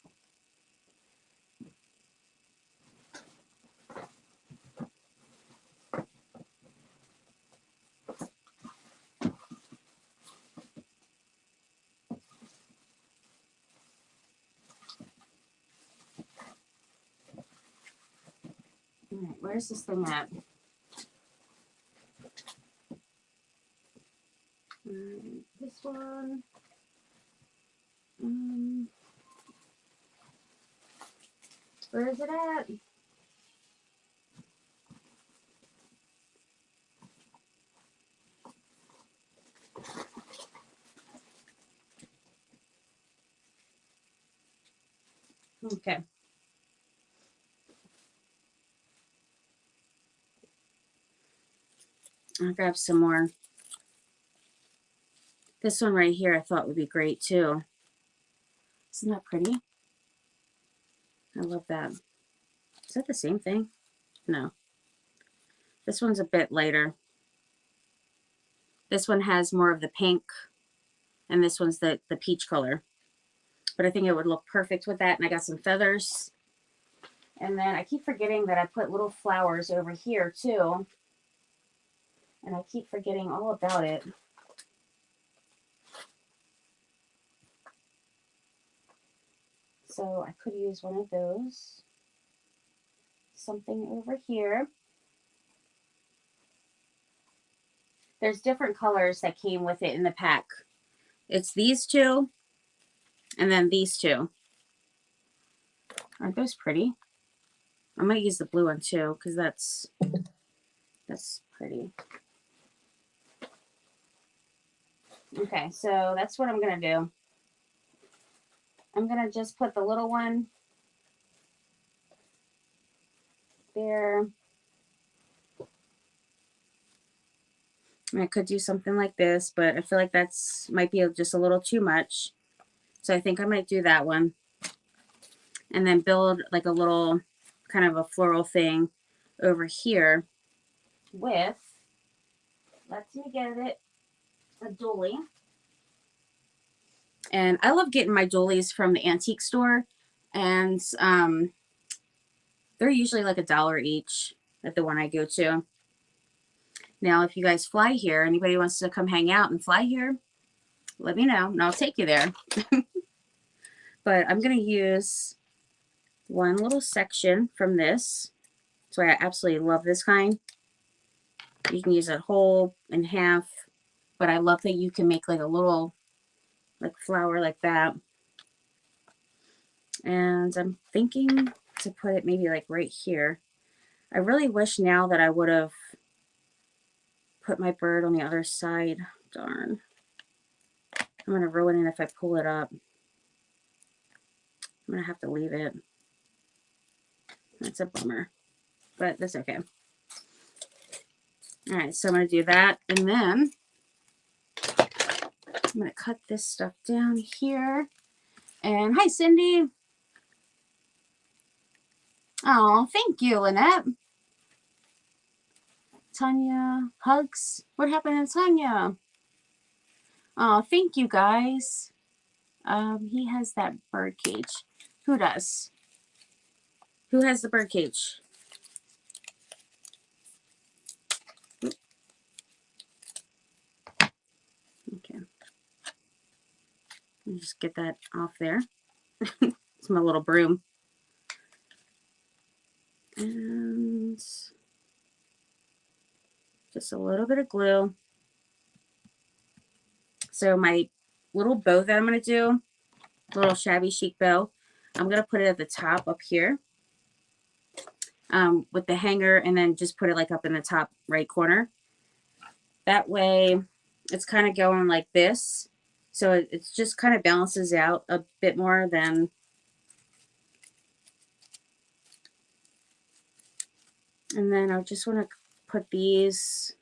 All right, where's this thing at? This one. Where is it at? Okay. I'll grab some more. This one right here I thought would be great too. Isn't that pretty? I love that. Is that the same thing? No. This one's a bit lighter. This one has more of the pink, and this one's the peach color. But I think it would look perfect with that. And I got some feathers. And then I keep forgetting that I put little flowers over here too. And I keep forgetting all about it. So I could use one of those. Something over here. There's different colors that came with it in the pack. It's these two and then these two. Aren't those pretty? I might use the blue one too because that's pretty. Okay, so that's what I'm going to do. I'm going to just put the little one there. And I could do something like this, but I feel like might be just a little too much. So I think I might do that one. And then build like a little kind of a floral thing over here with, let's me get it, a doily. And I love getting my doilies from the antique store. And they're usually like $1 each at the one I go to. Now, if you guys fly here, anybody wants to come hang out and fly here, let me know and I'll take you there. But I'm going to use one little section from this. That's why I absolutely love this kind. You can use it whole and half, but I love that you can make like a little like flower like that. And I'm thinking to put it maybe like right here. I really wish now that I would have put my bird on the other side. Darn. I'm going to ruin it if I pull it up. I'm going to have to leave it. That's a bummer, but that's okay. All right, so I'm going to do that, and then I'm going to cut this stuff down here. And hi, Cindy. Oh, thank you, Lynette. Tanya, hugs. What happened to Tanya? Oh, thank you, guys. He has that bird cage. Who does? Who has the bird cage? Okay. Let me just get that off there. It's my little broom. And just a little bit of glue. So my little bow that I'm going to do, little shabby chic bow, I'm going to put it at the top up here with the hanger, and then just put it like up in the top right corner. That way it's kind of going like this. So it just kind of balances out a bit more than. And then I just want to put these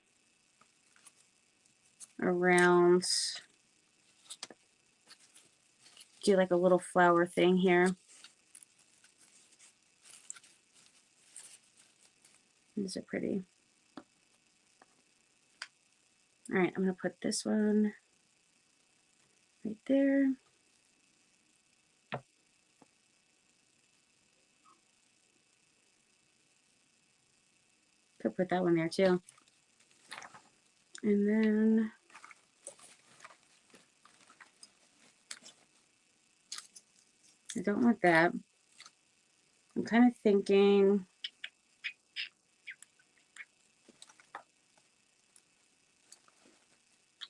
around, do like a little flower thing here. These are pretty. All right, I'm going to put this one right there. Could put that one there too. And then I don't want that. I'm kind of thinking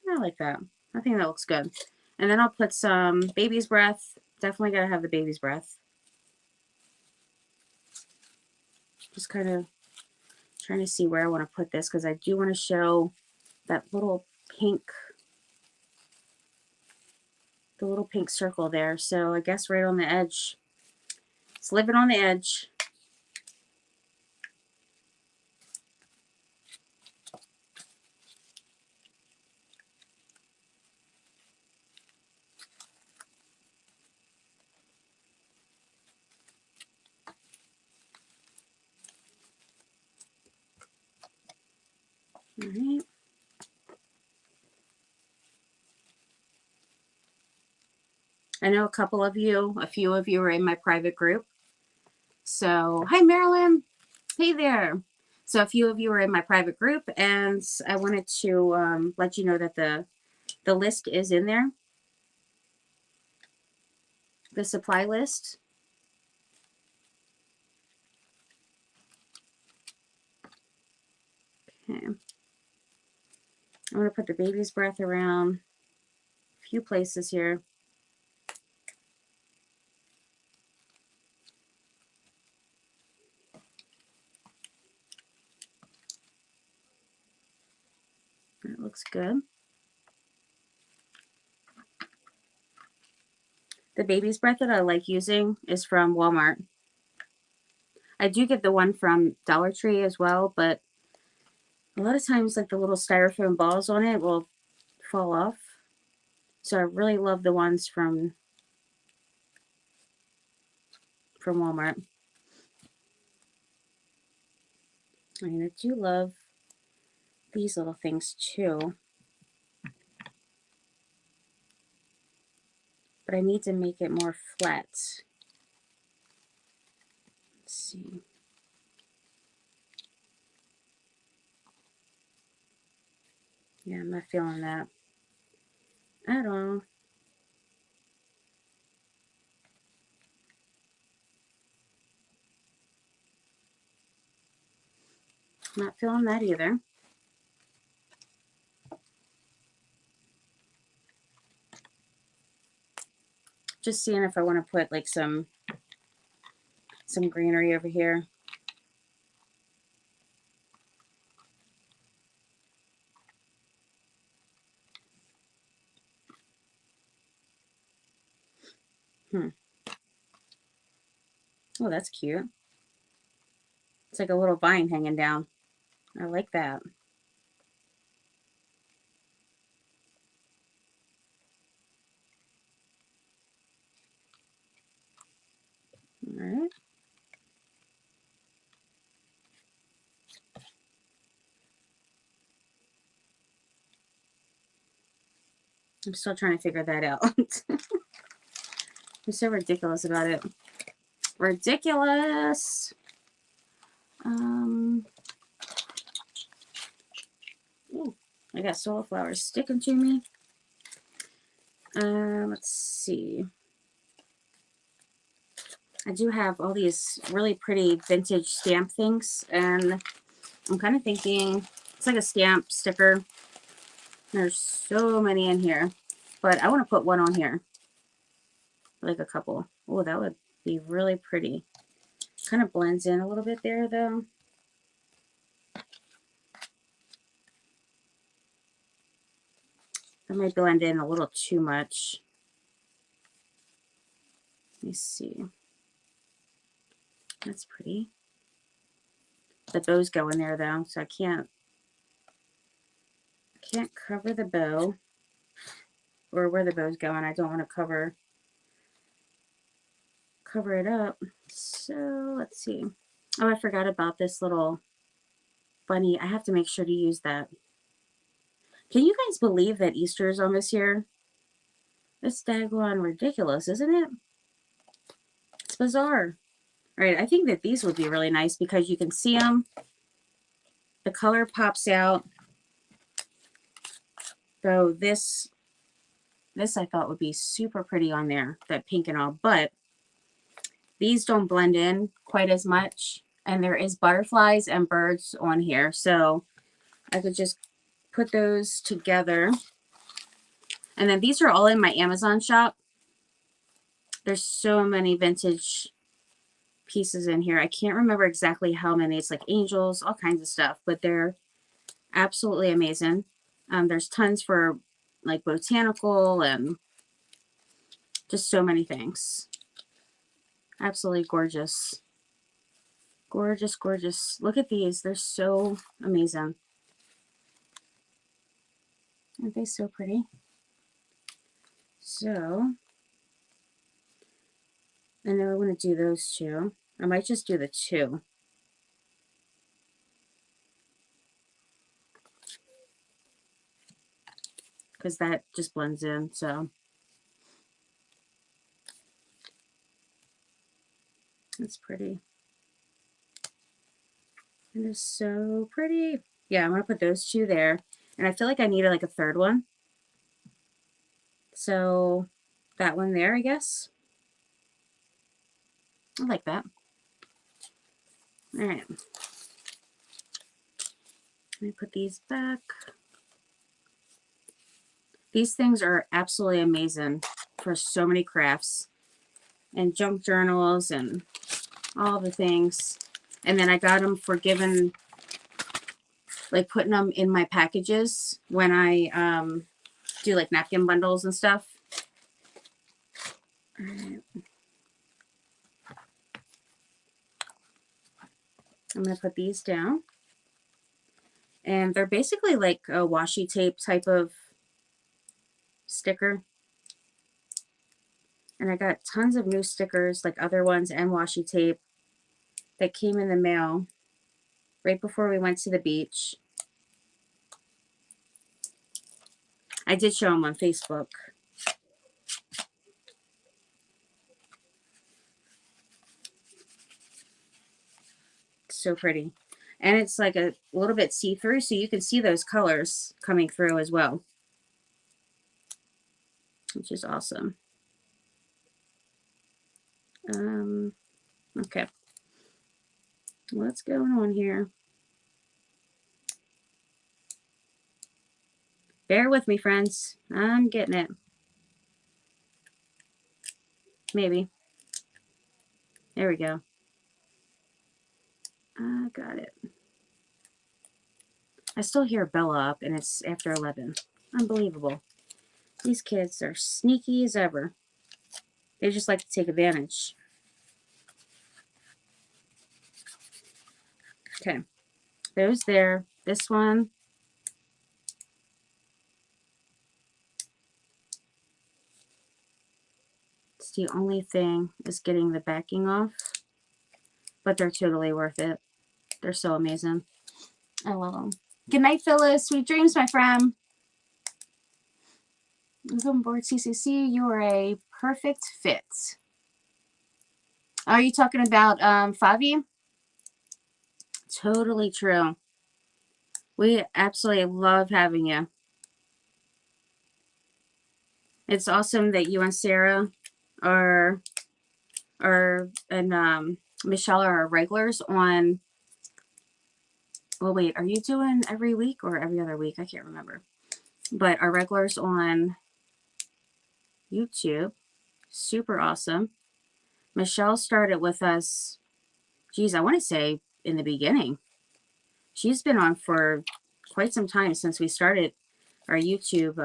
I like that. I think that looks good. And then I'll put some baby's breath. Definitely got to have the baby's breath. Just kind of trying to see where I want to put this, because I do want to show that little pink, the little pink circle there. So I guess right on the edge. It's living on the edge. All right. I know a few of you are in my private group. So, hi, Marilyn. Hey there. So a few of you are in my private group, and I wanted to let you know that the list is in there. The supply list. Okay. I'm going to put the baby's breath around a few places here. That looks good. The baby's breath that I like using is from Walmart. I do get the one from Dollar Tree as well, but a lot of times like the little styrofoam balls on it will fall off. So I really love the ones from Walmart. I mean, I do love these little things too. But I need to make it more flat. Let's see. Yeah, I'm not feeling that at all. Not feeling that either. Just seeing if I want to put like some some greenery over here. Oh, that's cute. It's like a little vine hanging down. I like that. All right. I'm still trying to figure that out. I'm so ridiculous about it. Ridiculous. Ooh, I got solar flowers sticking to me. Let's see. I do have all these really pretty vintage stamp things, and I'm kind of thinking it's like a stamp sticker. There's so many in here, but I want to put one on here, like a couple. Oh, that would be really pretty. Kind of blends in a little bit there, though. That might blend in a little too much. Let me see. That's pretty. The bows go in there, though, so I can't cover the bow, or where the bow's going. I don't want to cover it up. So let's see. Oh, I forgot about this little bunny. I have to make sure to use that. Can you guys believe that Easter is almost here? It's daggone ridiculous, isn't it? It's bizarre. All right, I think that these would be really nice because you can see them. The color pops out. So this I thought would be super pretty on there, that pink and all, but these don't blend in quite as much. And there is butterflies and birds on here. So I could just put those together. And then these are all in my Amazon shop. There's so many vintage pieces in here. I can't remember exactly how many. It's like angels, all kinds of stuff, but they're absolutely amazing. There's tons for like botanical and just so many things. Absolutely gorgeous. Gorgeous, gorgeous. Look at these. They're so amazing. Aren't they so pretty? So, I know I want to do those two. I might just do the two. Because that just blends in, so. That's pretty. It is so pretty. Yeah, I'm going to put those two there. And I feel like I needed like a third one. So, that one there, I guess. I like that. All right. Let me put these back. These things are absolutely amazing for so many crafts and junk journals and all the things. And then I got them for giving, like putting them in my packages when I do like napkin bundles and stuff. All right. I'm going to put these down. And they're basically like a washi tape type of sticker. And I got tons of new stickers, like other ones and washi tape that came in the mail right before we went to the beach. I did show them on Facebook. So pretty. And it's like a little bit see-through, so you can see those colors coming through as well, which is awesome. Okay. What's going on here? Bear with me, friends. I'm getting it. Maybe. There we go. I got it. I still hear Bella up, and it's after 11. Unbelievable. These kids are sneaky as ever. They just like to take advantage. Okay. Those there. This one. It's the only thing is getting the backing off. But they're totally worth it. They're so amazing. I love them. Good night, Phyllis. Sweet dreams, my friend. Welcome aboard CCC. You are a perfect fit. Are you talking about Favi? Totally true. We absolutely love having you. It's awesome that you and Sarah and Michelle are our regulars on. Well, wait, are you doing every week or every other week? I can't remember. But our regulars on YouTube, super awesome. Michelle started with us, geez, I want to say in the beginning. She's been on for quite some time since we started our YouTube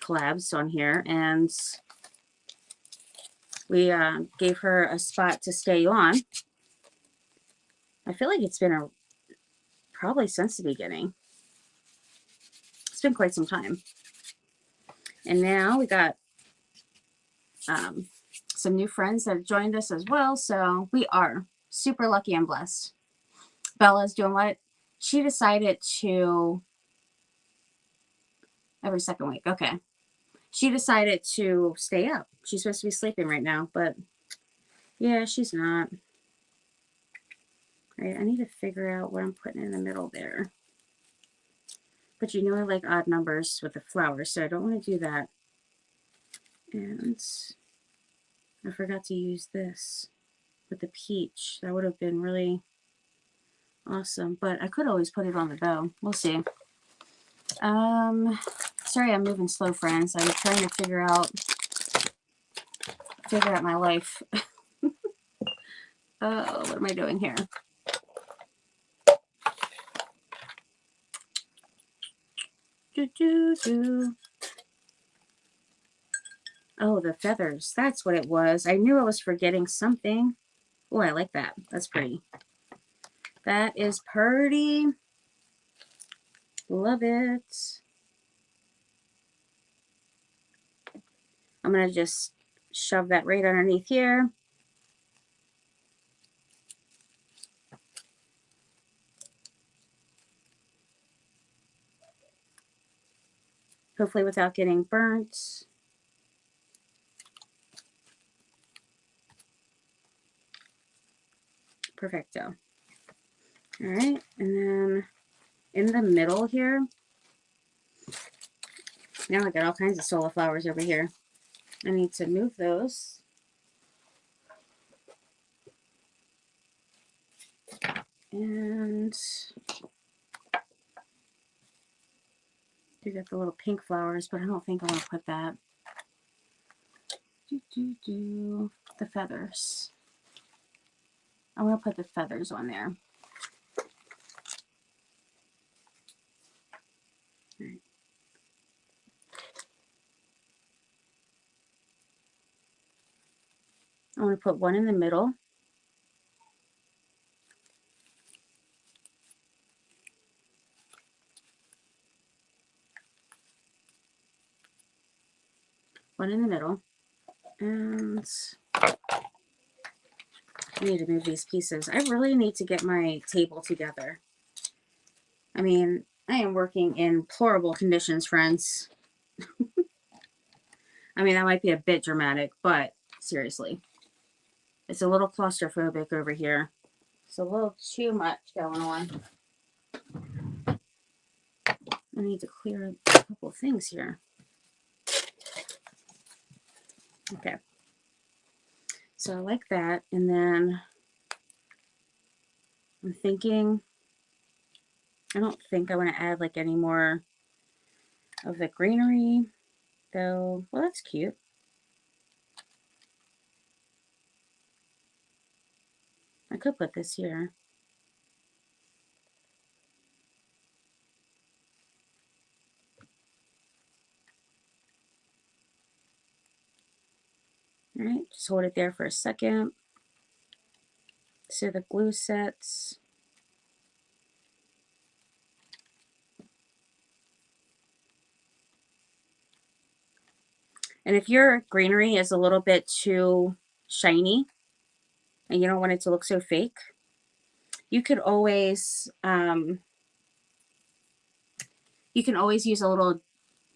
collabs on here, and we gave her a spot to stay on. I feel like it's been probably since the beginning. It's been quite some time. And now we got some new friends that have joined us as well. So we are super lucky and blessed. Bella's doing what? She decided to, every second week. Okay. She decided to stay up. She's supposed to be sleeping right now, but yeah, she's not. Right, I need to figure out what I'm putting in the middle there. But you know I like odd numbers with the flowers, so I don't want to do that. And I forgot to use this with the peach. That would have been really awesome, but I could always put it on the bow. We'll see. Sorry I'm moving slow, friends. I'm trying to figure out my life. Oh, what am I doing here? Oh, the feathers. That's what it was. I knew I was forgetting something. Oh, I like that. That's pretty. That is pretty. Love it. I'm going to just shove that right underneath here. Hopefully without getting burnt. Perfecto. All right, and then in the middle here, now I got all kinds of solar flowers over here. I need to move those. And you got the little pink flowers, but I don't think I want to put that. The feathers. I want to put the feathers on there. Right. I want to put one in the middle. One in the middle. And I need to move these pieces. I really need to get my table together. I mean, I am working in deplorable conditions, friends. I mean, that might be a bit dramatic, but seriously. It's a little claustrophobic over here. It's a little too much going on. I need to clear a couple of things here. Okay. So I like that. And then I'm thinking, I don't think I want to add like any more of the greenery, though. Well, that's cute. I could put this here. All right, just hold it there for a second. So the glue sets. And if your greenery is a little bit too shiny and you don't want it to look so fake, you could always use a little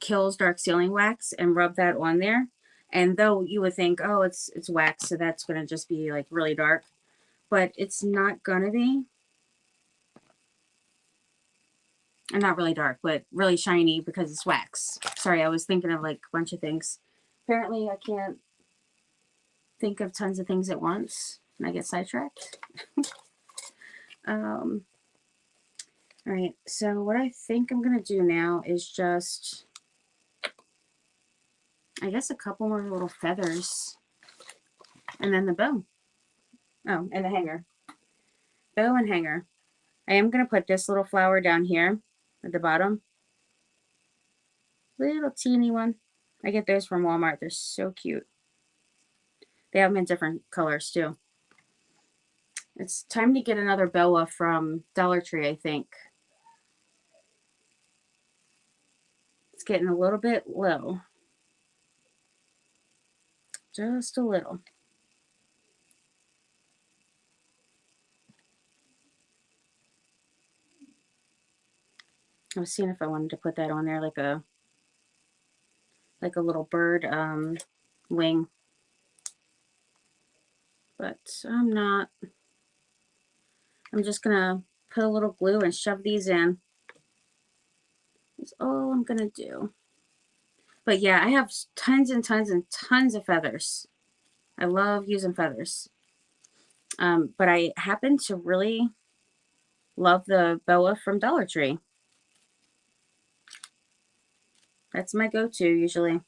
Kills Dark Sealing Wax and rub that on there. And though you would think, oh, it's wax, so that's going to just be like really dark, but it's not going to be. And not really dark, but really shiny because it's wax. Sorry, I was thinking of like a bunch of things. Apparently, I can't think of tons of things at once, and I get sidetracked. All right, so what I think I'm going to do now is just, I guess, a couple more little feathers. And then the bow. Oh, and the hanger. Bow and hanger. I am going to put this little flower down here at the bottom. Little teeny one. I get those from Walmart. They're so cute. They have them in different colors too. It's time to get another boa from Dollar Tree, I think. It's getting a little bit low. Just a little. I was seeing if I wanted to put that on there like a little bird wing. But I'm not. I'm just going to put a little glue and shove these in. That's all I'm going to do. But yeah, I have tons and tons and tons of feathers. I love using feathers. But I happen to really love the boa from Dollar Tree. That's my go-to usually.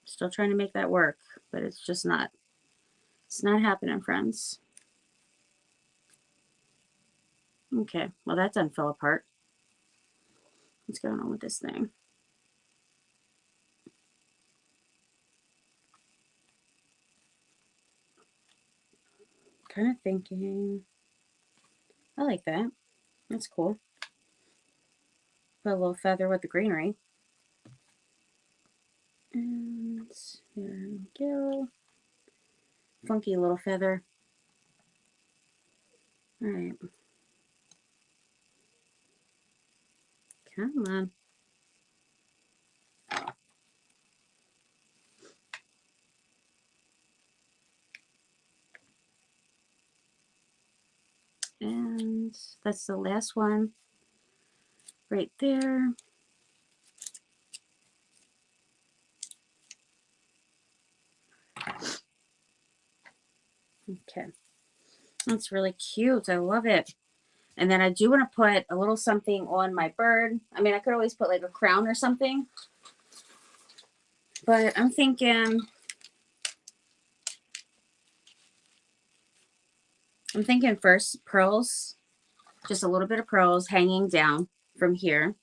Still trying to make that work, but it's just not. It's not happening, friends. Okay, well that done fell apart. What's going on with this thing? Kind of thinking. I like that. That's cool. Put a little feather with the greenery. And there we go. Funky little feather. All right. Come on. And that's the last one right there. Okay. That's really cute. I love it. And then I do want to put a little something on my bird. I mean, I could always put like a crown or something. But I'm thinking first pearls. Just a little bit of pearls hanging down from here.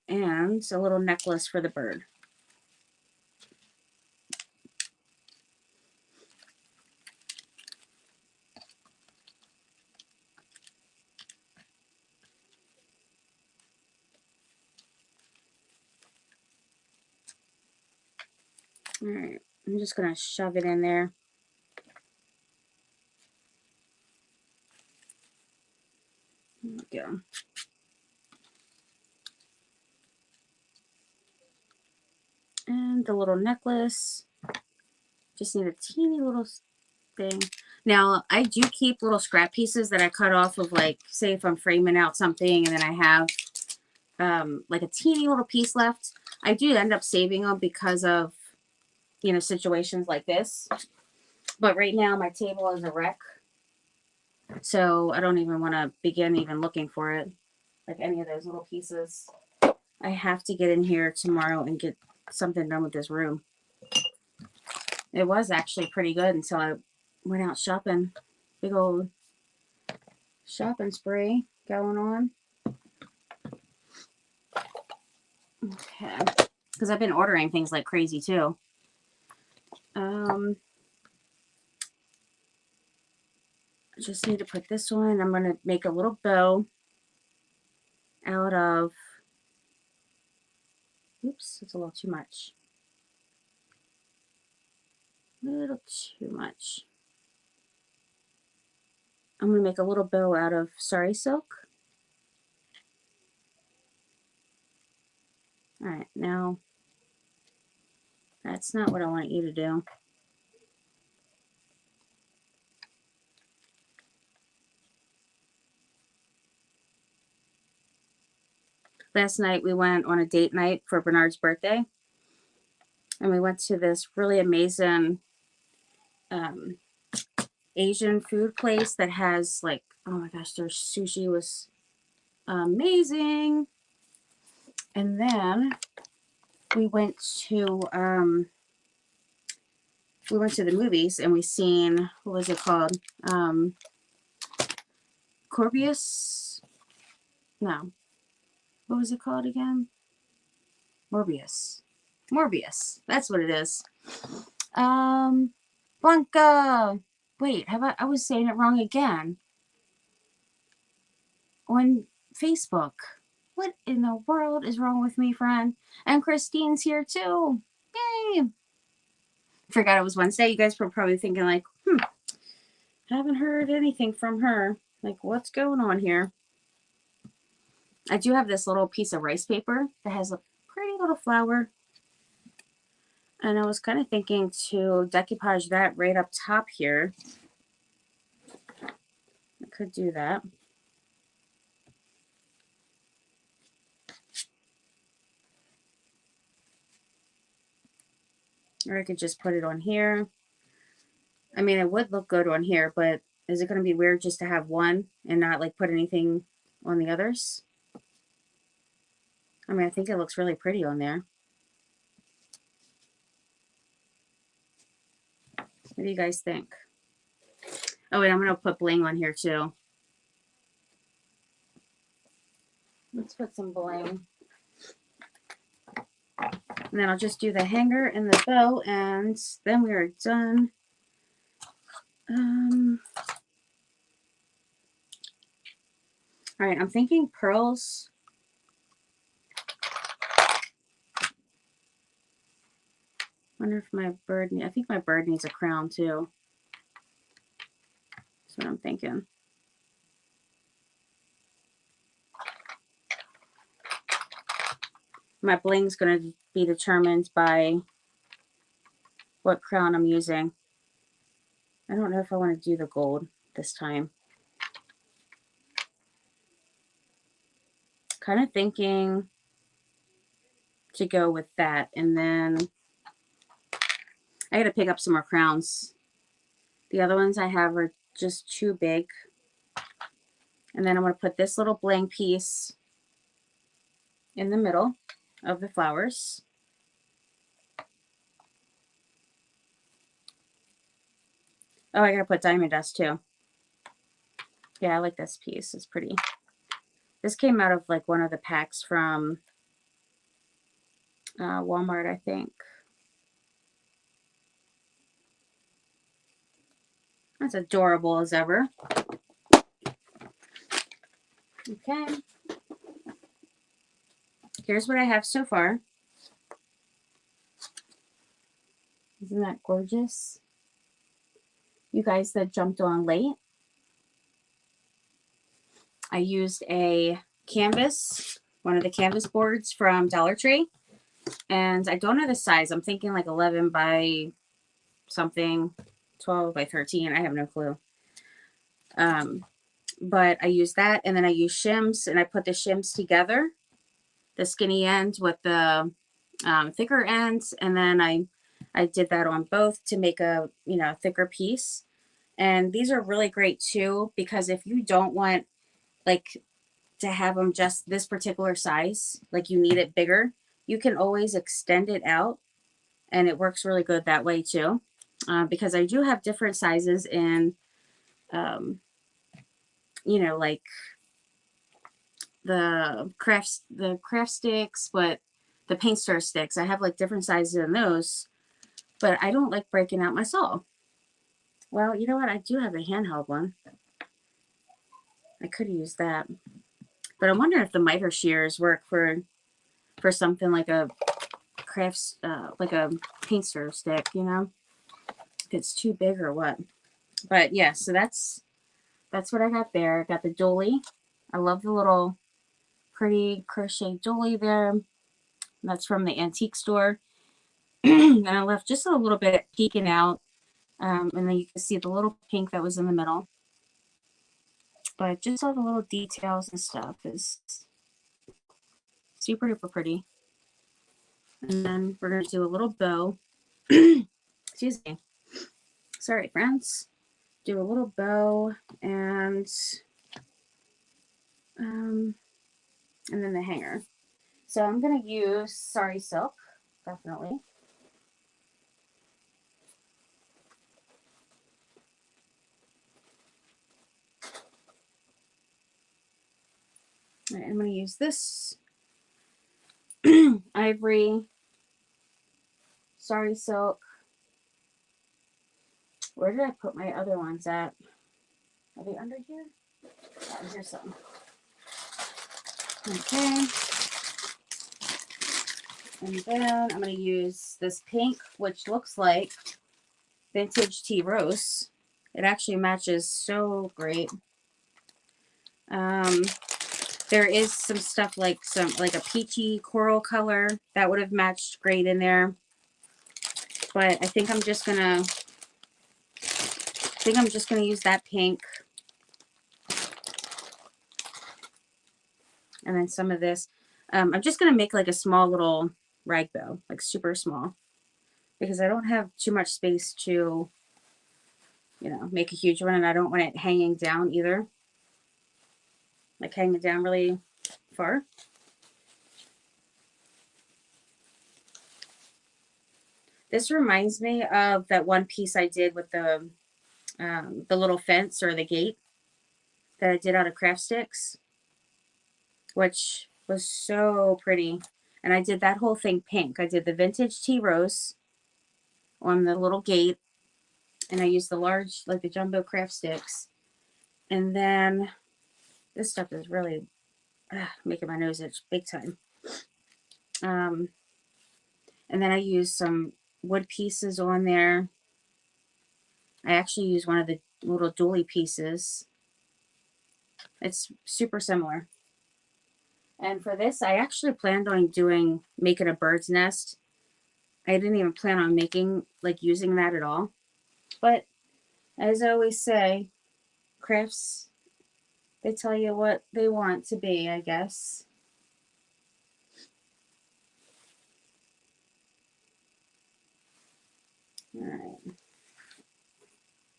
And a little necklace for the bird. All right, I'm just going to shove it in there. There we go. And the little necklace. Just need a teeny little thing. Now, I do keep little scrap pieces that I cut off of, like, say if I'm framing out something and then I have like a teeny little piece left. I do end up saving them because of, you know, situations like this. But right now my table is a wreck. So I don't even want to begin even looking for it. Like any of those little pieces. I have to get in here tomorrow and get something done with this room. It was actually pretty good until I went out shopping. Big old shopping spree going on. Okay. Because I've been ordering things like crazy too. I just need to put this one. I'm going to make a little bow out of, oops, that's a little too much. A little too much. I'm going to make a little bow out of sari silk. All right, now that's not what I want you to do. Last night we went on a date night for Bernard's birthday, and we went to this really amazing Asian food place that has like, oh my gosh, their sushi was amazing. And then we went to the movies, and we seen, what was it called? Corbius? No. What was it called again? Morbius. That's what it is. Blanca. Wait, I was saying it wrong again. On Facebook. What in the world is wrong with me, friend? And Christine's here too. Yay! Forgot it was Wednesday. You guys were probably thinking like, haven't heard anything from her. Like, what's going on here? I do have this little piece of rice paper that has a pretty little flower. And I was kind of thinking to decoupage that right up top here. I could do that. Or I could just put it on here. I mean, it would look good on here, but is it going to be weird just to have one and not like put anything on the others? I mean, I think it looks really pretty on there. What do you guys think? Oh, and I'm going to put bling on here too. Let's put some bling. And then I'll just do the hanger and the bow, and then we are done. All right, I'm thinking pearls. Wonder if my bird I think my bird needs a crown too. That's what I'm thinking. My bling's going to be determined by what crown I'm using. I don't know if I want to do the gold this time. Kind of thinking to go with that. And then I got to pick up some more crowns. The other ones I have are just too big. And then I'm going to put this little bling piece in the middle of the flowers. Oh, I got to put diamond dust too. Yeah, I like this piece. It's pretty. This came out of like one of the packs from Walmart, I think. That's adorable as ever. Okay. Here's what I have so far. Isn't that gorgeous? You guys that jumped on late, I used a canvas, one of the canvas boards from Dollar Tree. And I don't know the size. I'm thinking like 11 by something, 12 by 13. I have no clue. But I used that, and then I used shims, and I put the shims together, the skinny end with the thicker ends, and then I did that on both to make a, you know, thicker piece. And these are really great too, because if you don't want like to have them just this particular size, like you need it bigger, you can always extend it out, and it works really good that way too. because I do have different sizes in, you know, like the craft sticks, but the paint stir sticks. I have like different sizes in those, but I don't like breaking out my saw. Well, you know what? I do have a handheld one. I could use that. But I'm wondering if the miter shears work for something like a crafts, like a paint stir stick, you know? If it's too big or what. But yeah, so that's what I got there. I got the dolly. I love the little pretty crochet dolly there. That's from the antique store. And I left just a little bit peeking out. And then you can see the little pink that was in the middle. But just all the little details and stuff is super duper pretty. And then we're going to do a little bow. Excuse me. Sorry, friends. Do a little bow and then the hanger. So I'm going to use Sari Silk, definitely. All right, I'm going to use this ivory Sari Silk. Where did I put my other ones at? Are they under here? Oh, here's some. Okay. And then I'm going to use this pink, which looks like vintage tea rose. It actually matches so great. There is some stuff like a peachy coral color that would have matched great in there. But I think I'm just gonna use that pink. And then some of this. I'm just gonna make like a small little rag bow, like super small, because I don't have too much space to, you know, make a huge one, and I don't want it hanging down either. Like hanging down really far. This reminds me of that one piece I did with the little fence or the gate that I did out of craft sticks, which was so pretty. And I did that whole thing pink. I did the vintage tea rose on the little gate, and I used the large, like the jumbo craft sticks. And then this stuff is really making my nose itch big time. And then I used some wood pieces on there. I actually used one of the little dolly pieces. It's super similar. And for this, I actually planned on making a bird's nest. I didn't even plan on using that at all. But as I always say, crafts, they tell you what they want to be, I guess. All right.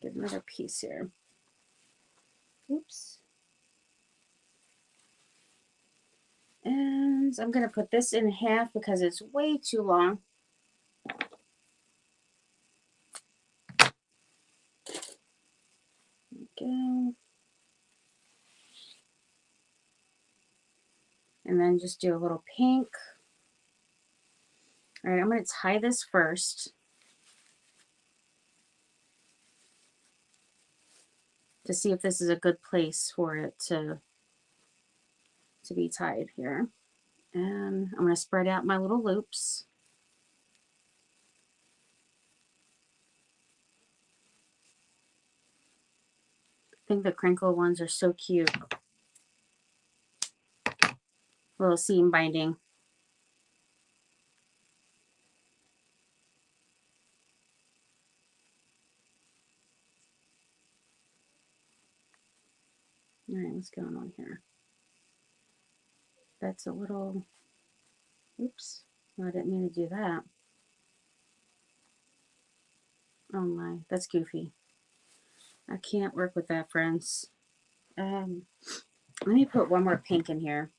Get another piece here. Oops. And I'm going to put this in half because it's way too long. Go. And then just do a little pink. All right, I'm going to tie this first to see if this is a good place for it to be tied here. And I'm going to spread out my little loops. I think the crinkle ones are so cute. Little seam binding. All right, what's going on here? That's a little, oops, well, I didn't mean to do that. Oh my, that's goofy. I can't work with that, friends. Let me put one more pink in here.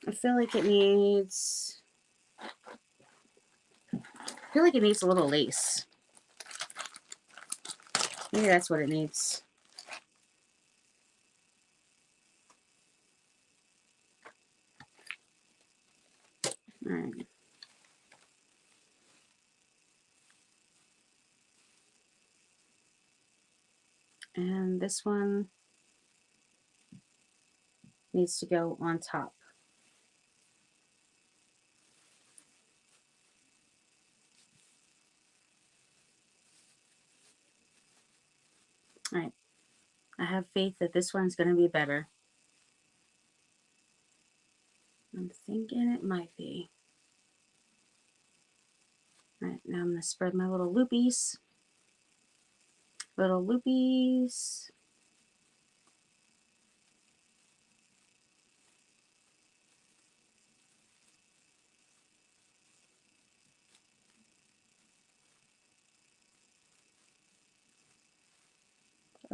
I feel like it needs I feel like it needs a little lace. Maybe that's what it needs. All right. And this one needs to go on top. All right. I have faith that this one's going to be better. I'm thinking it might be. All right, now I'm going to spread my little loopies. Little loopies.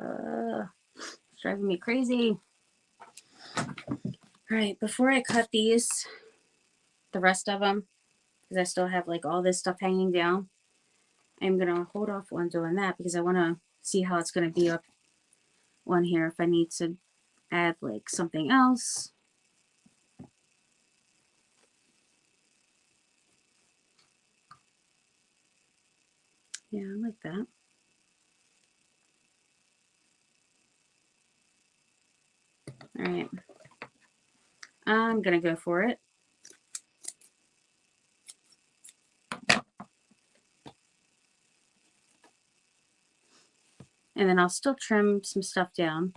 It's driving me crazy. All right, before I cut these, the rest of them, because I still have like all this stuff hanging down, I'm going to hold off on doing that because I want to see how it's going to be up on here if I need to add like something else. Yeah, I like that. All right. I'm going to go for it. And then I'll still trim some stuff down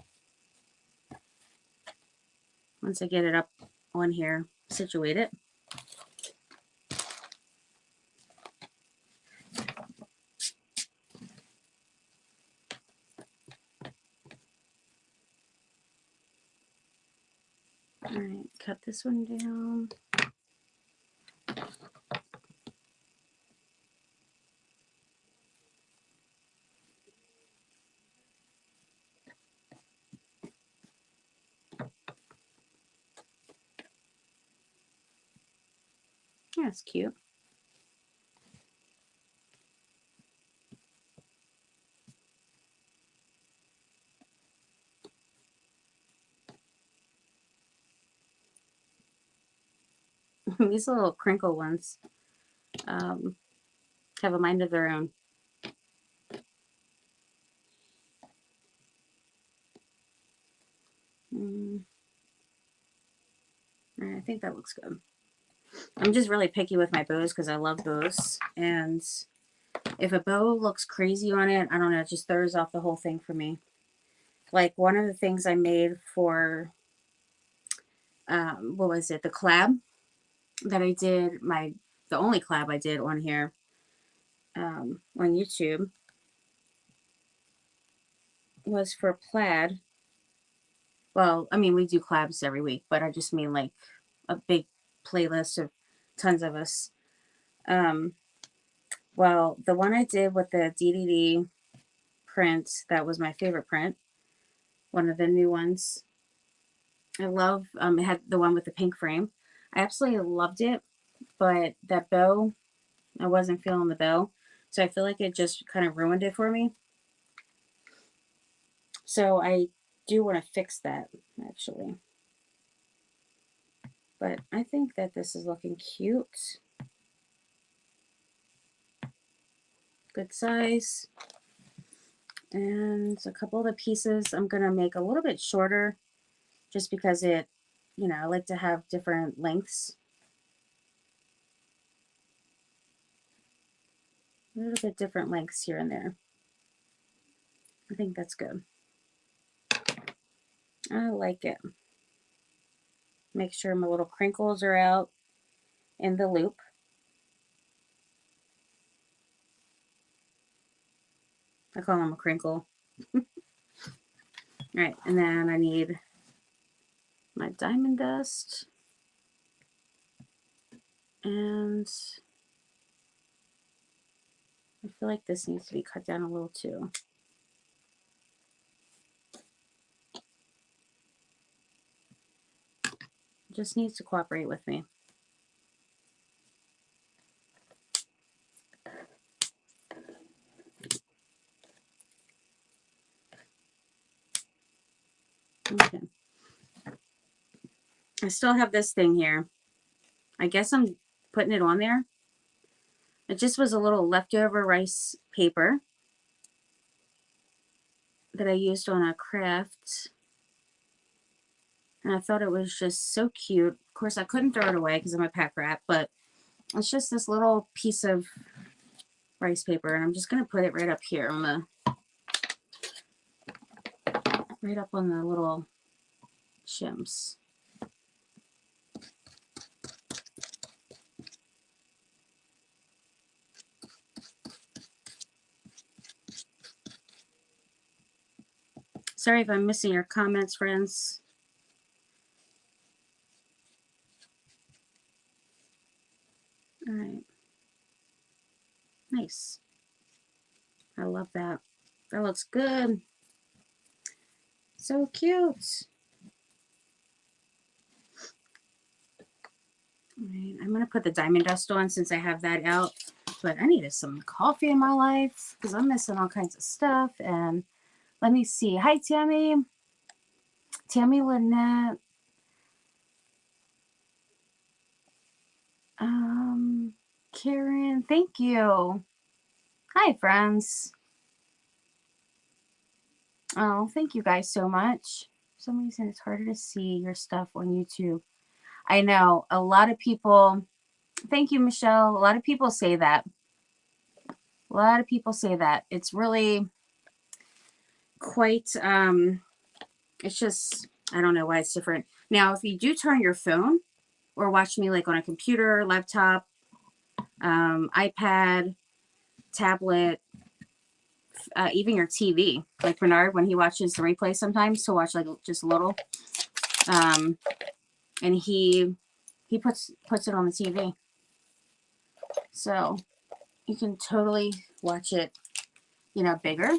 once I get it up on here, situate it. All right, cut this one down. Yeah, it's cute. These little crinkle ones have a mind of their own. All right, I think that looks good. I'm just really picky with my bows because I love bows. And if a bow looks crazy on it, I don't know, it just throws off the whole thing for me. Like one of the things I made for, what was it? The collab that I did, the only collab I did on here, on YouTube, was for plaid. Well, I mean, we do collabs every week, but I just mean like a big playlist of tons of us. Well, the one I did with the DDD print, that was my favorite print. One of the new ones. I love, it had the one with the pink frame. I absolutely loved it, but that bow, I wasn't feeling the bow. So I feel like it just kind of ruined it for me. So I do want to fix that, actually. But I think that this is looking cute. Good size. And a couple of the pieces I'm going to make a little bit shorter just because it, you know, I like to have different lengths. A little bit different lengths here and there. I think that's good. I like it. Make sure my little crinkles are out in the loop. I call them a crinkle. All right, and then I need my diamond dust. And I feel like this needs to be cut down a little too. Just needs to cooperate with me. Okay. I still have this thing here. I guess I'm putting it on there. It just was a little leftover rice paper that I used on a craft. And I thought it was just so cute. Of course, I couldn't throw it away because I'm a pack rat, but it's just this little piece of rice paper. And I'm just going to put it right up here on the, right up on the little shims. Sorry if I'm missing your comments, friends. All right. Nice. I love that. That looks good. So cute. All right. I'm going to put the diamond dust on since I have that out. But I needed some coffee in my life because I'm missing all kinds of stuff. And let me see. Hi, Tammy. Tammy Lynette. Karen, thank you. Hi, friends. Oh, thank you guys so much. For some reason, it's harder to see your stuff on YouTube. I know a lot of people. Thank you, Michelle. A lot of people say that. A lot of people say that. It's really quite, it's just, I don't know why it's different. Now, if you do turn your phone or watch me like on a computer, laptop, iPad, tablet, even your TV, like Bernard, when he watches the replay sometimes, to watch like just a little, and he puts it on the TV. So you can totally watch it, you know, bigger.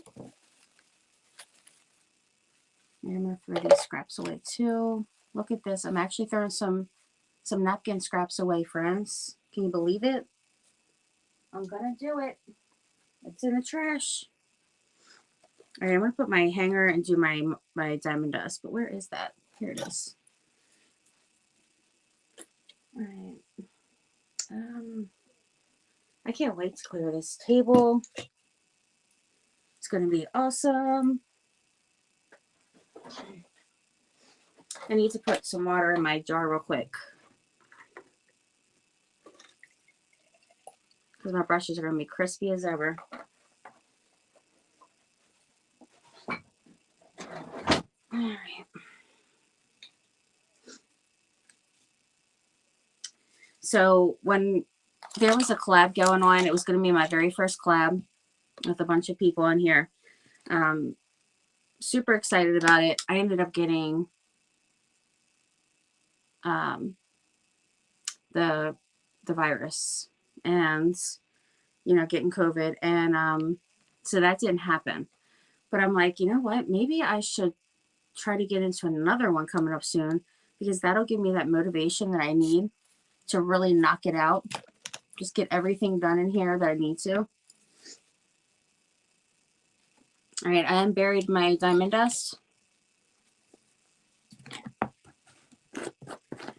And I'm going to throw these scraps away too. Look at this. I'm actually throwing some napkin scraps away, friends. Can you believe it? I'm going to do it. It's in the trash. All right, I'm going to put my hanger and do my diamond dust. But where is that? Here it is. All right. I can't wait to clear this table. It's going to be awesome. I need to put some water in my jar real quick, because my brushes are going to be crispy as ever. All right. So when there was a collab going on, it was going to be my very first collab with a bunch of people in here. Super excited about it. I ended up getting the virus and, you know, getting COVID. And so that didn't happen. But I'm like, you know what? Maybe I should try to get into another one coming up soon, because that'll give me that motivation that I need to really knock it out. Just get everything done in here that I need to. All right, I unburied my diamond dust.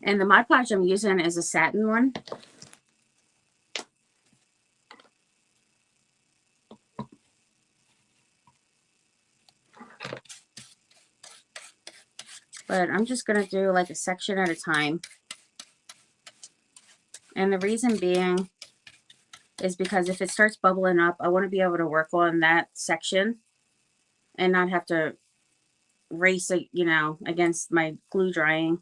And the Mod Podge I'm using is a satin one. But I'm just going to do like a section at a time. And the reason being is because if it starts bubbling up, I want to be able to work on that section and not have to race it, you know, against my glue drying.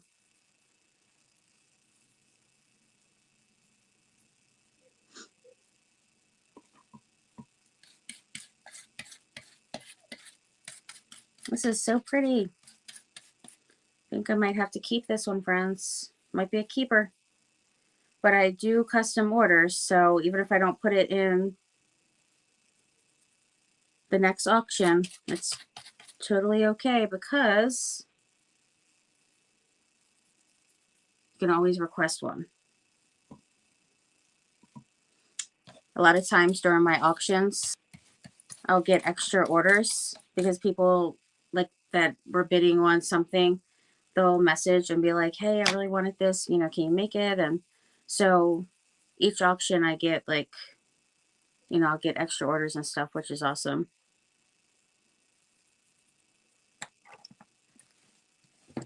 This is so pretty. I think I might have to keep this one, friends. Might be a keeper. But I do custom orders, so even if I don't put it in the next auction, it's totally okay, because you can always request one. A lot of times during my auctions, I'll get extra orders because people, like that were bidding on something, they'll message and be like, hey, I really wanted this, you know, can you make it? And so each auction I get like, you know, I'll get extra orders and stuff, which is awesome. All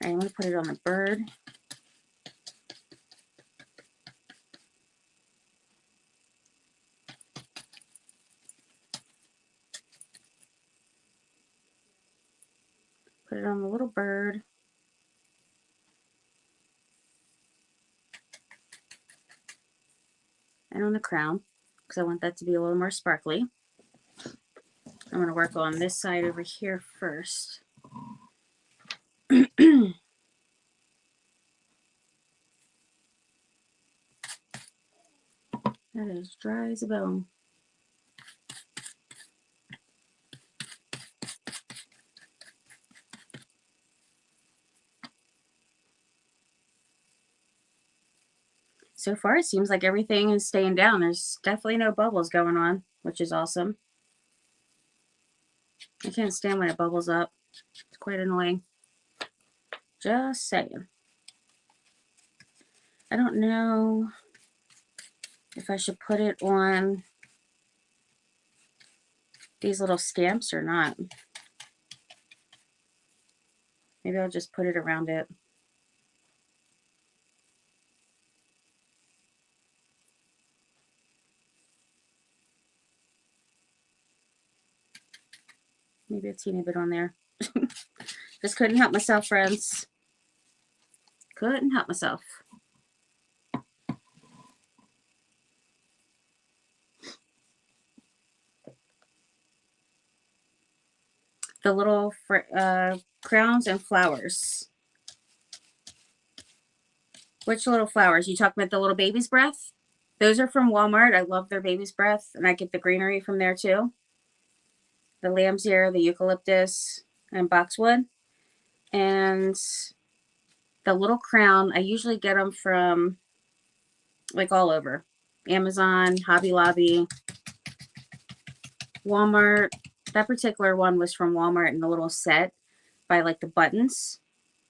right, I'm going to put it on the bird. Put it on the little bird. And on the crown, because I want that to be a little more sparkly. I'm going to work on this side over here first. That is dry as a bone. So far, it seems like everything is staying down. There's definitely no bubbles going on, which is awesome. I can't stand when it bubbles up. It's quite annoying. Just saying. I don't know if I should put it on these little stamps or not. Maybe I'll just put it around it. Maybe a teeny bit on there. Just couldn't help myself, friends. Couldn't help myself. The little crowns and flowers. Which little flowers? You talking about the little baby's breath? Those are from Walmart. I love their baby's breath, and I get the greenery from there too. The lamb's ear, the eucalyptus, and boxwood. And the little crown, I usually get them from like all over. Amazon, Hobby Lobby, Walmart. That particular one was from Walmart in the little set by like the buttons.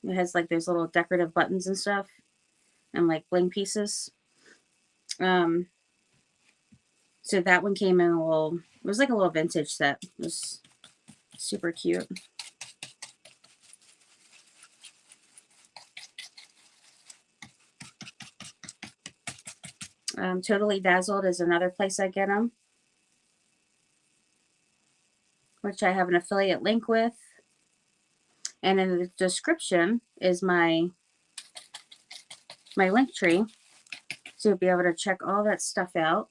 It has like those little decorative buttons and stuff and like bling pieces. So that one came in a little, it was like a little vintage set. It was super cute. Totally Dazzled is another place I get them, which I have an affiliate link with. And in the description is my link tree. So you'll be able to check all that stuff out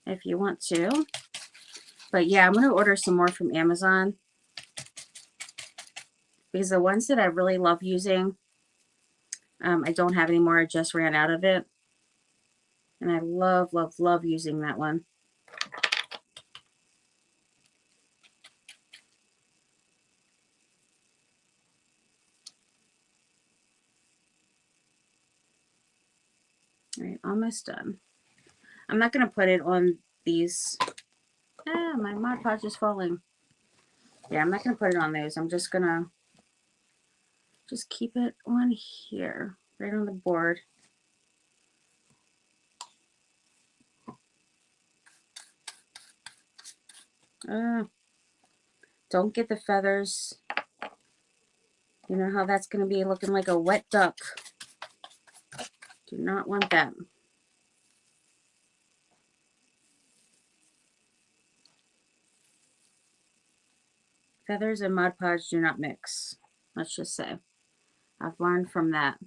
if you want to. But yeah, I'm going to order some more from Amazon, because the ones that I really love using, I don't have anymore. I just ran out of it. And I love, love, love using that one. All right, almost done. I'm not going to put it on these. Ah, my Mod Podge is falling. Yeah, I'm not going to put it on those. I'm just going to just keep it on here, right on the board. Don't get the feathers. You know how that's going to be looking like a wet duck. Do not want that. Feathers and Mod Podge do not mix. Let's just say. I've learned from that.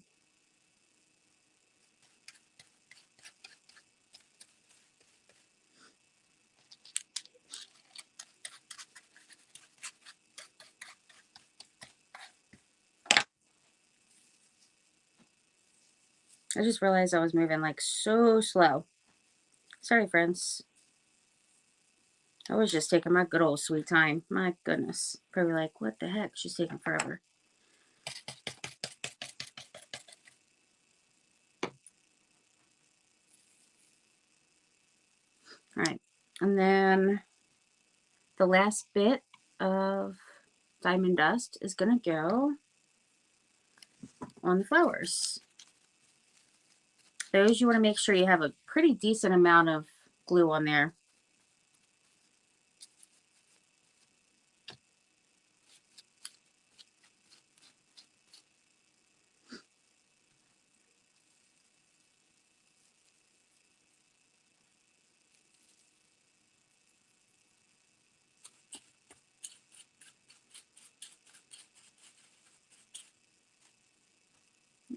I just realized I was moving like so slow. Sorry, friends. I was just taking my good old sweet time. My goodness. Probably like, what the heck? She's taking forever. All right. And then the last bit of diamond dust is going to go on the flowers. Those you want to make sure you have a pretty decent amount of glue on there.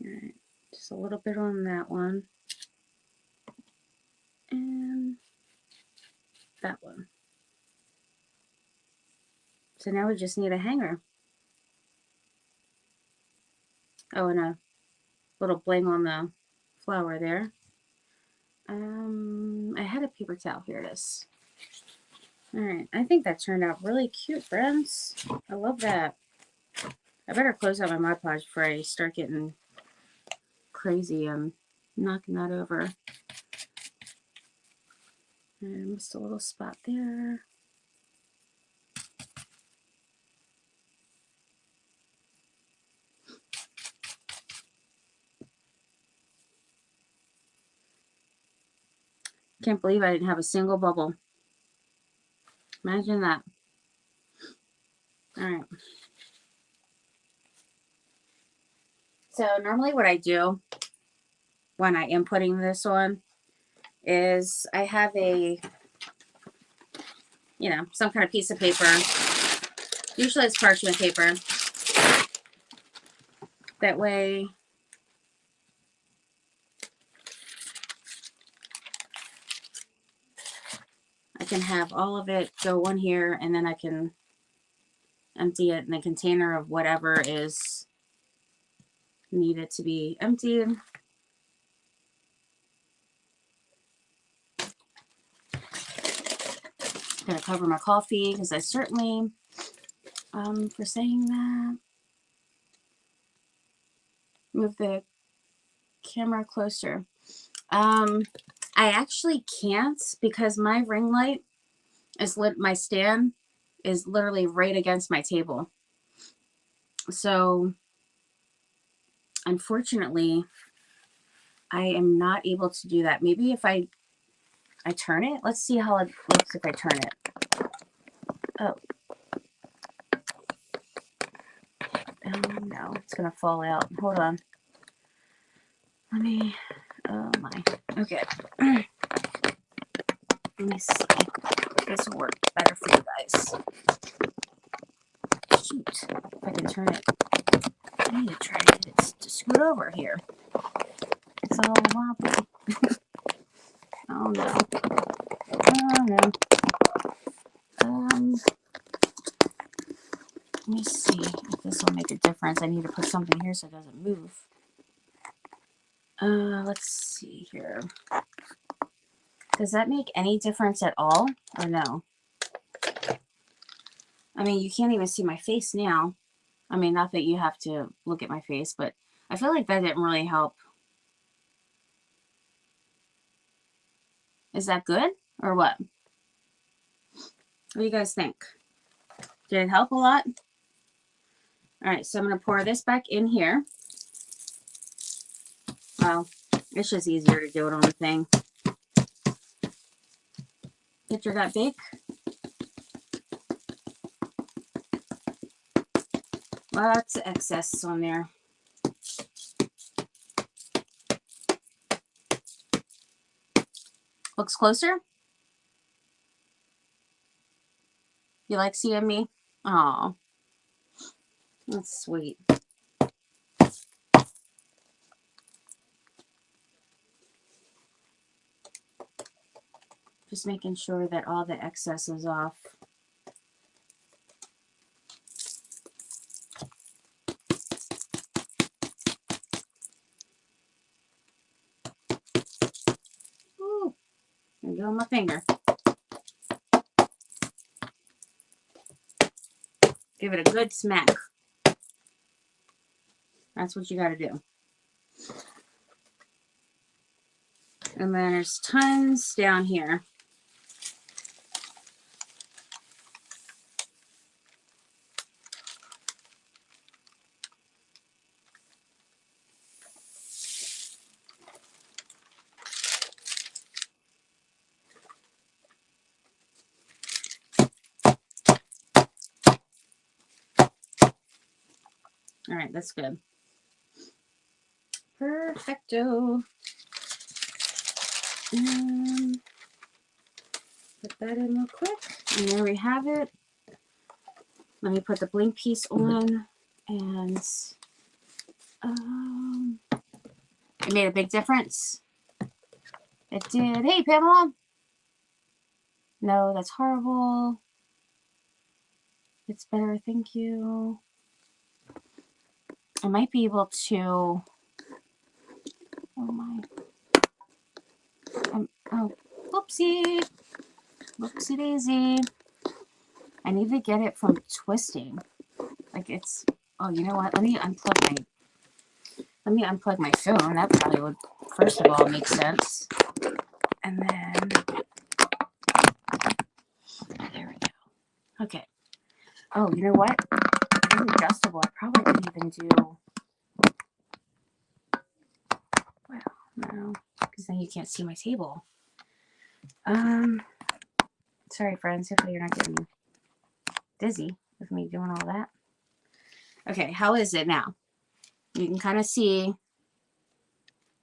All right, just a little bit on that one. And that one. So now we just need a hanger. Oh, and a little bling on the flower there. I had a paper towel. Here it is. All right, I think that turned out really cute, friends. I love that. I better close out my Mod Podge before I start getting crazy and knocking that over. And just a little spot there. Can't believe I didn't have a single bubble. Imagine that. All right. So normally what I do when I am putting this on is I have a, you know, some kind of piece of paper. Usually it's parchment paper. That way I can have all of it go on here, and then I can empty it in the container of whatever is needed to be emptied. Gonna cover my coffee because I certainly, for saying that, move the camera closer. I actually can't because my ring light is lit. My stand is literally right against my table. So unfortunately, I am not able to do that. Maybe if I turn it. Let's see how it looks if I turn it. Oh. Oh no, it's gonna fall out. Hold on. Let me, oh my. Okay. Let me see. This will work better for you guys. Shoot. If I can turn it. I need to try to get it to scoot over here. It's all wobbly. Oh no. Oh no. Let me see if this will make a difference. I need to put something here so it doesn't move. Let's see here. Does that make any difference at all or no? I mean, you can't even see my face now. I mean, not that you have to look at my face, but I feel like that didn't really help. Is that good or what? What do you guys think? Did it help a lot? All right, so I'm going to pour this back in here. Well, it's just easier to do it on the thing. Picture got big. Lots of excess on there. Looks closer? You like seeing me? Aw. That's sweet. Just making sure that all the excess is off. Ooh. There go my finger. Give it a good smack. That's what you got to do. And then there's tons down here. All right, that's good. Perfecto. And put that in real quick. And there we have it. Let me put the bling piece on. And it made a big difference. It did. Hey, Pamela. No, that's horrible. It's better, thank you. I might be able to. Oh my. Oh, whoopsie. Whoopsie daisy. I need to get it from twisting. Like it's. Oh, you know what? Let me unplug my phone. That probably would, first of all, make sense. And then there we go. Okay. Oh, you know what? It's adjustable. I probably could even do. Well, no, because then you can't see my table. Sorry, friends. Hopefully you're not getting dizzy with me doing all that. Okay, how is it now? You can kind of see. You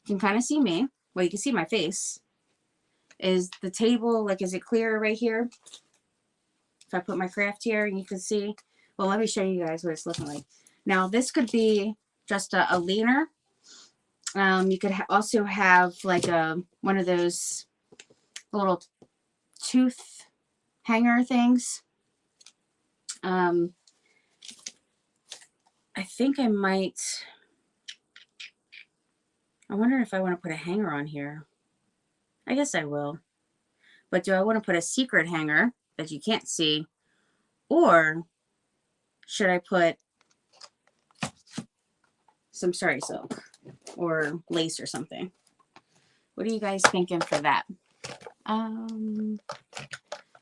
can kind of see me. Well, you can see my face. Is the table, like, is it clear right here? If I put my craft here and you can see. Well, let me show you guys what it's looking like. Now, this could be just a leaner. You could also have like one of those little tooth hanger things. I think I might. I wonder if I want to put a hanger on here. I guess I will. But do I want to put a secret hanger that you can't see? Or should I put some sari silk or lace or something? What are you guys thinking for that?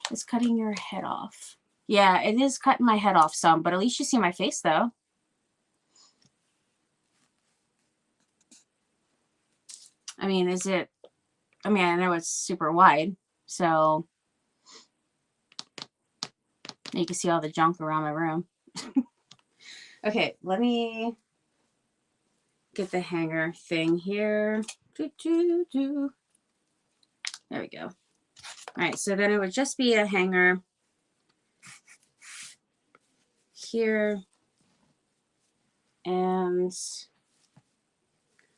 It's cutting your head off. Yeah, it is cutting my head off some, but at least you see my face though. I mean, is it, I mean, I know it's super wide, so you can see all the junk around my room. Okay, let me get the hanger thing here. There we go. All right, so then it would just be a hanger here. And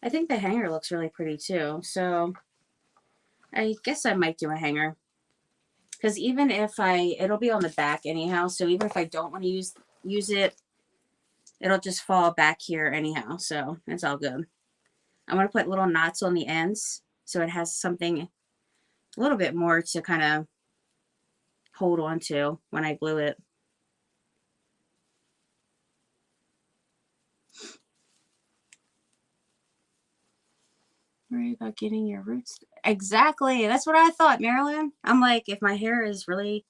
I think the hanger looks really pretty too. So I guess I might do a hanger. Because even if it'll be on the back anyhow. So even if I don't want to use it, it'll just fall back here anyhow. So it's all good. I'm going to put little knots on the ends so it has something a little bit more to kind of hold on to when I glue it. Worry about getting your roots. Exactly. That's what I thought, Marilyn. I'm like, if my hair is really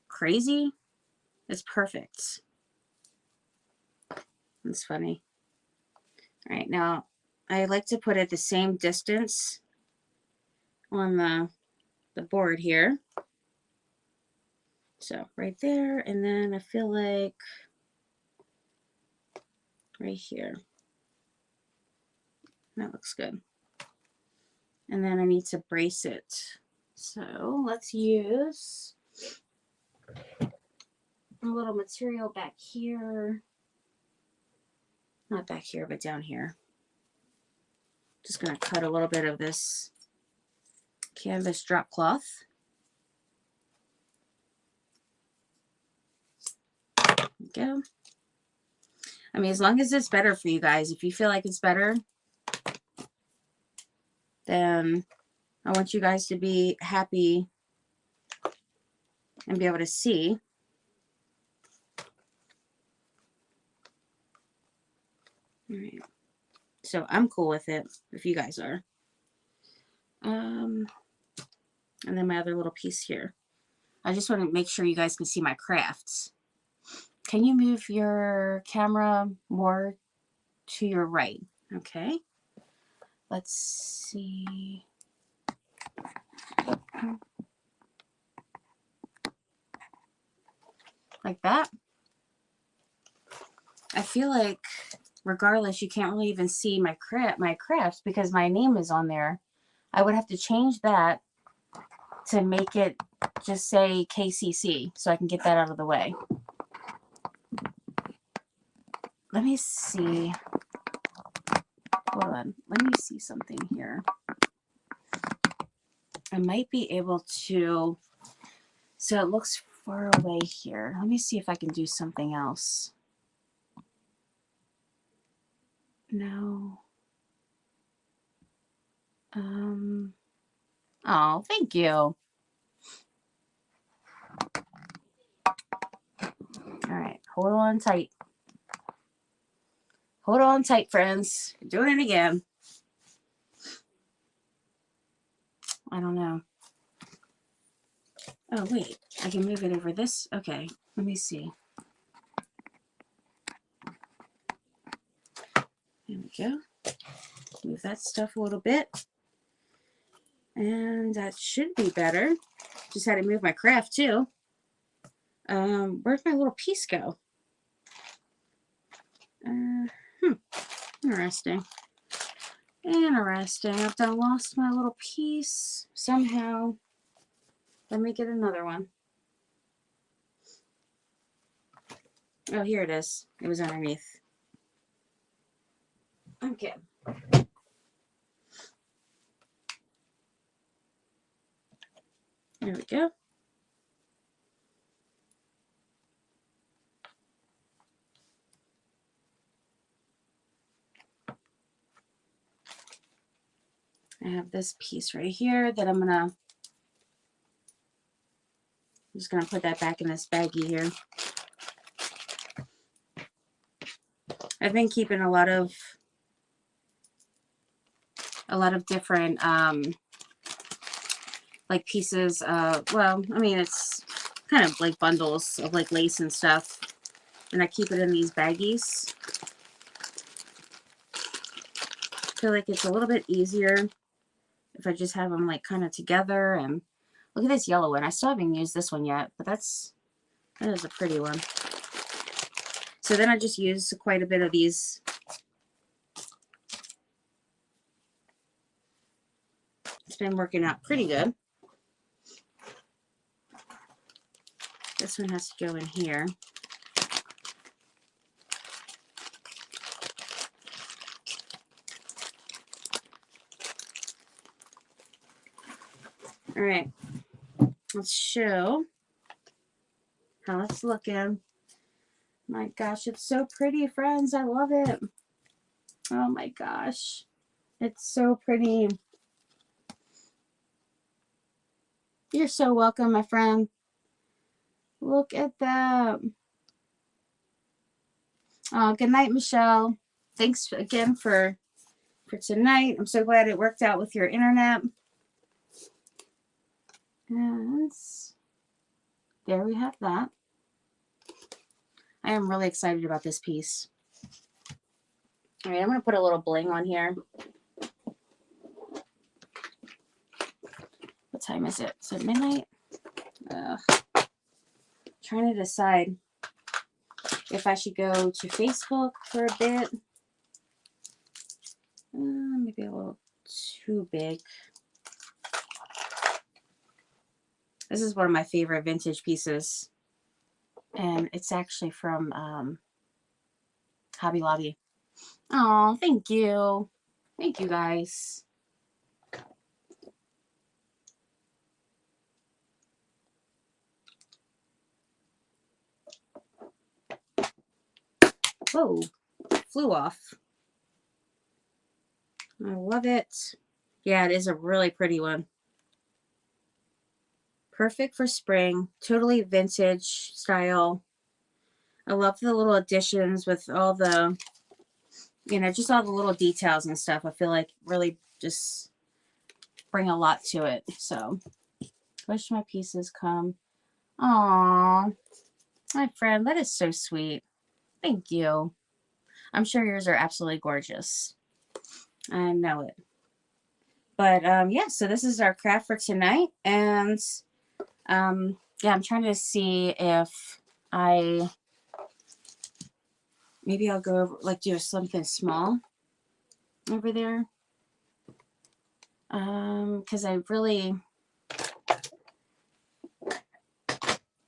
crazy, it's perfect. It's funny. All right, now I like to put it the same distance on the board here. So right there, and then I feel like right here. That looks good. And then I need to brace it. So let's use a little material back here. Not back here, but down here. Just going to cut a little bit of this canvas drop cloth. There we go. I mean, as long as it's better for you guys, if you feel like it's better, then I want you guys to be happy and be able to see. All right. So I'm cool with it if you guys are. And then my other little piece here. I just want to make sure you guys can see my crafts. Can you move your camera more to your right? Okay. Let's see. Like that. I feel like regardless, you can't really even see my crafts because my name is on there. I would have to change that to make it just say KCC so I can get that out of the way. Let me see. Hold on. Let me see something here. I might be able to. So it looks far away here. Let me see if I can do something else. No. Oh, thank you. All right. Hold on tight. Hold on tight, friends. We're doing it again. I don't know. Oh, wait. I can move it over this. Okay. Let me see. There we go. Move that stuff a little bit. And that should be better. Just had to move my craft too. Where'd my little piece go? Interesting. Interesting. I've done lost my little piece somehow. Let me get another one. Oh, here it is. It was underneath. Okay. There we go. I have this piece right here that I'm just gonna put that back in this baggie here. I've been keeping a lot of different like pieces. Well, I mean, it's kind of like bundles of like lace and stuff, and I keep it in these baggies. I feel like it's a little bit easier if I just have them like kind of together. And look at this yellow one. I still haven't used this one yet, but that is a pretty one. So then I just use quite a bit of these. It's been working out pretty good. This one has to go in here. All right, let's show how it's looking. My gosh, it's so pretty, friends. I love it. Oh my gosh, it's so pretty. You're so welcome, my friend. Look at that. Good night, Michelle. Thanks again for tonight. I'm so glad it worked out with your internet. And there we have that. I am really excited about this piece. All right, I'm going to put a little bling on here. What time is it? Is it midnight? Trying to decide if I should go to Facebook for a bit. Maybe a little too big. This is one of my favorite vintage pieces. And it's actually from Hobby Lobby. Oh, thank you. Thank you, guys. Whoa, flew off. I love it. Yeah, it is a really pretty one. Perfect for spring. Totally vintage style. I love the little additions with all the, just all the little details and stuff. I feel like really just bring a lot to it. So, wish my pieces come. Aww. My friend, that is so sweet. Thank you. I'm sure yours are absolutely gorgeous. I know it. But yeah, so this is our craft for tonight. And yeah, I'm trying to see if I maybe I'll go over, like, do something small over there. Because I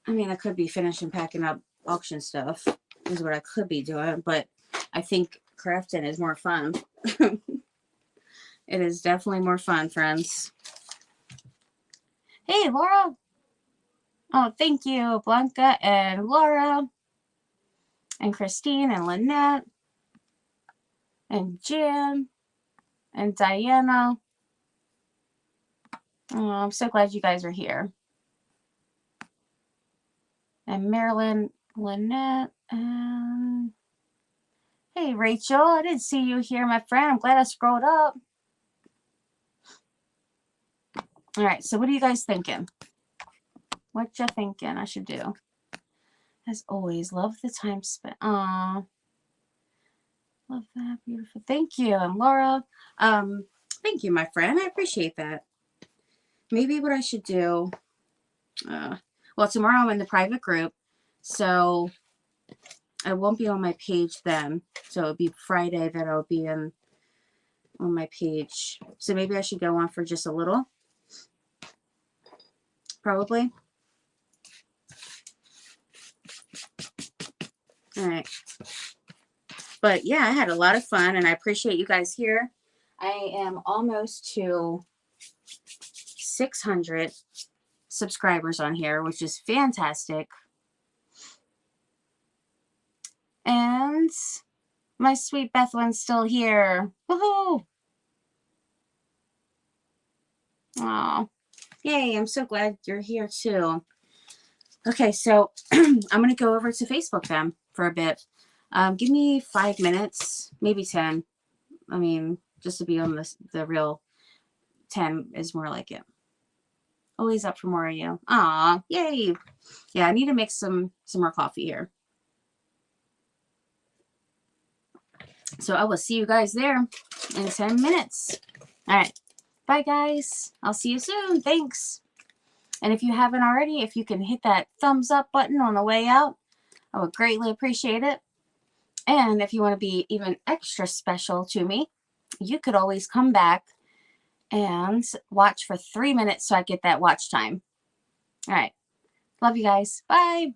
mean, I could be finishing packing up auction stuff is what I could be doing, but I think crafting is more fun. It is definitely more fun, friends. Hey, Laura. Oh, thank you, Blanca and Laura and Christine and Lynette and Jan and Diana. Oh, I'm so glad you guys are here. And Marilyn, Lynette, and hey, Rachel. I didn't see you here, my friend. I'm glad I scrolled up. All right, so what are you guys thinking? What you thinking I should do? As always, love the time spent. Aw. Love that. Beautiful. Thank you. And Laura, thank you, my friend. I appreciate that. Maybe what I should do, well, tomorrow I'm in the private group, so I won't be on my page then. So it'll be Friday that I'll be on my page. So maybe I should go on for just a little. Probably. All right. But yeah, I had a lot of fun, and I appreciate you guys here. I am almost to 600 subscribers on here, which is fantastic. And my sweet Bethlyn's still here. Woohoo! Oh, yay, I'm so glad you're here too. Okay, so I'm going to go over to Facebook then for a bit. Give me 5 minutes, maybe 10. I mean, just to be on the real 10 is more like it. Always up for more of you. Aw, yay. Yeah, I need to mix some more coffee here. So I will see you guys there in 10 minutes. All right. Bye, guys. I'll see you soon. Thanks. And if you haven't already, if you can hit that thumbs up button on the way out, I would greatly appreciate it. And if you want to be even extra special to me, you could always come back and watch for 3 minutes so I get that watch time. All right. Love you guys. Bye.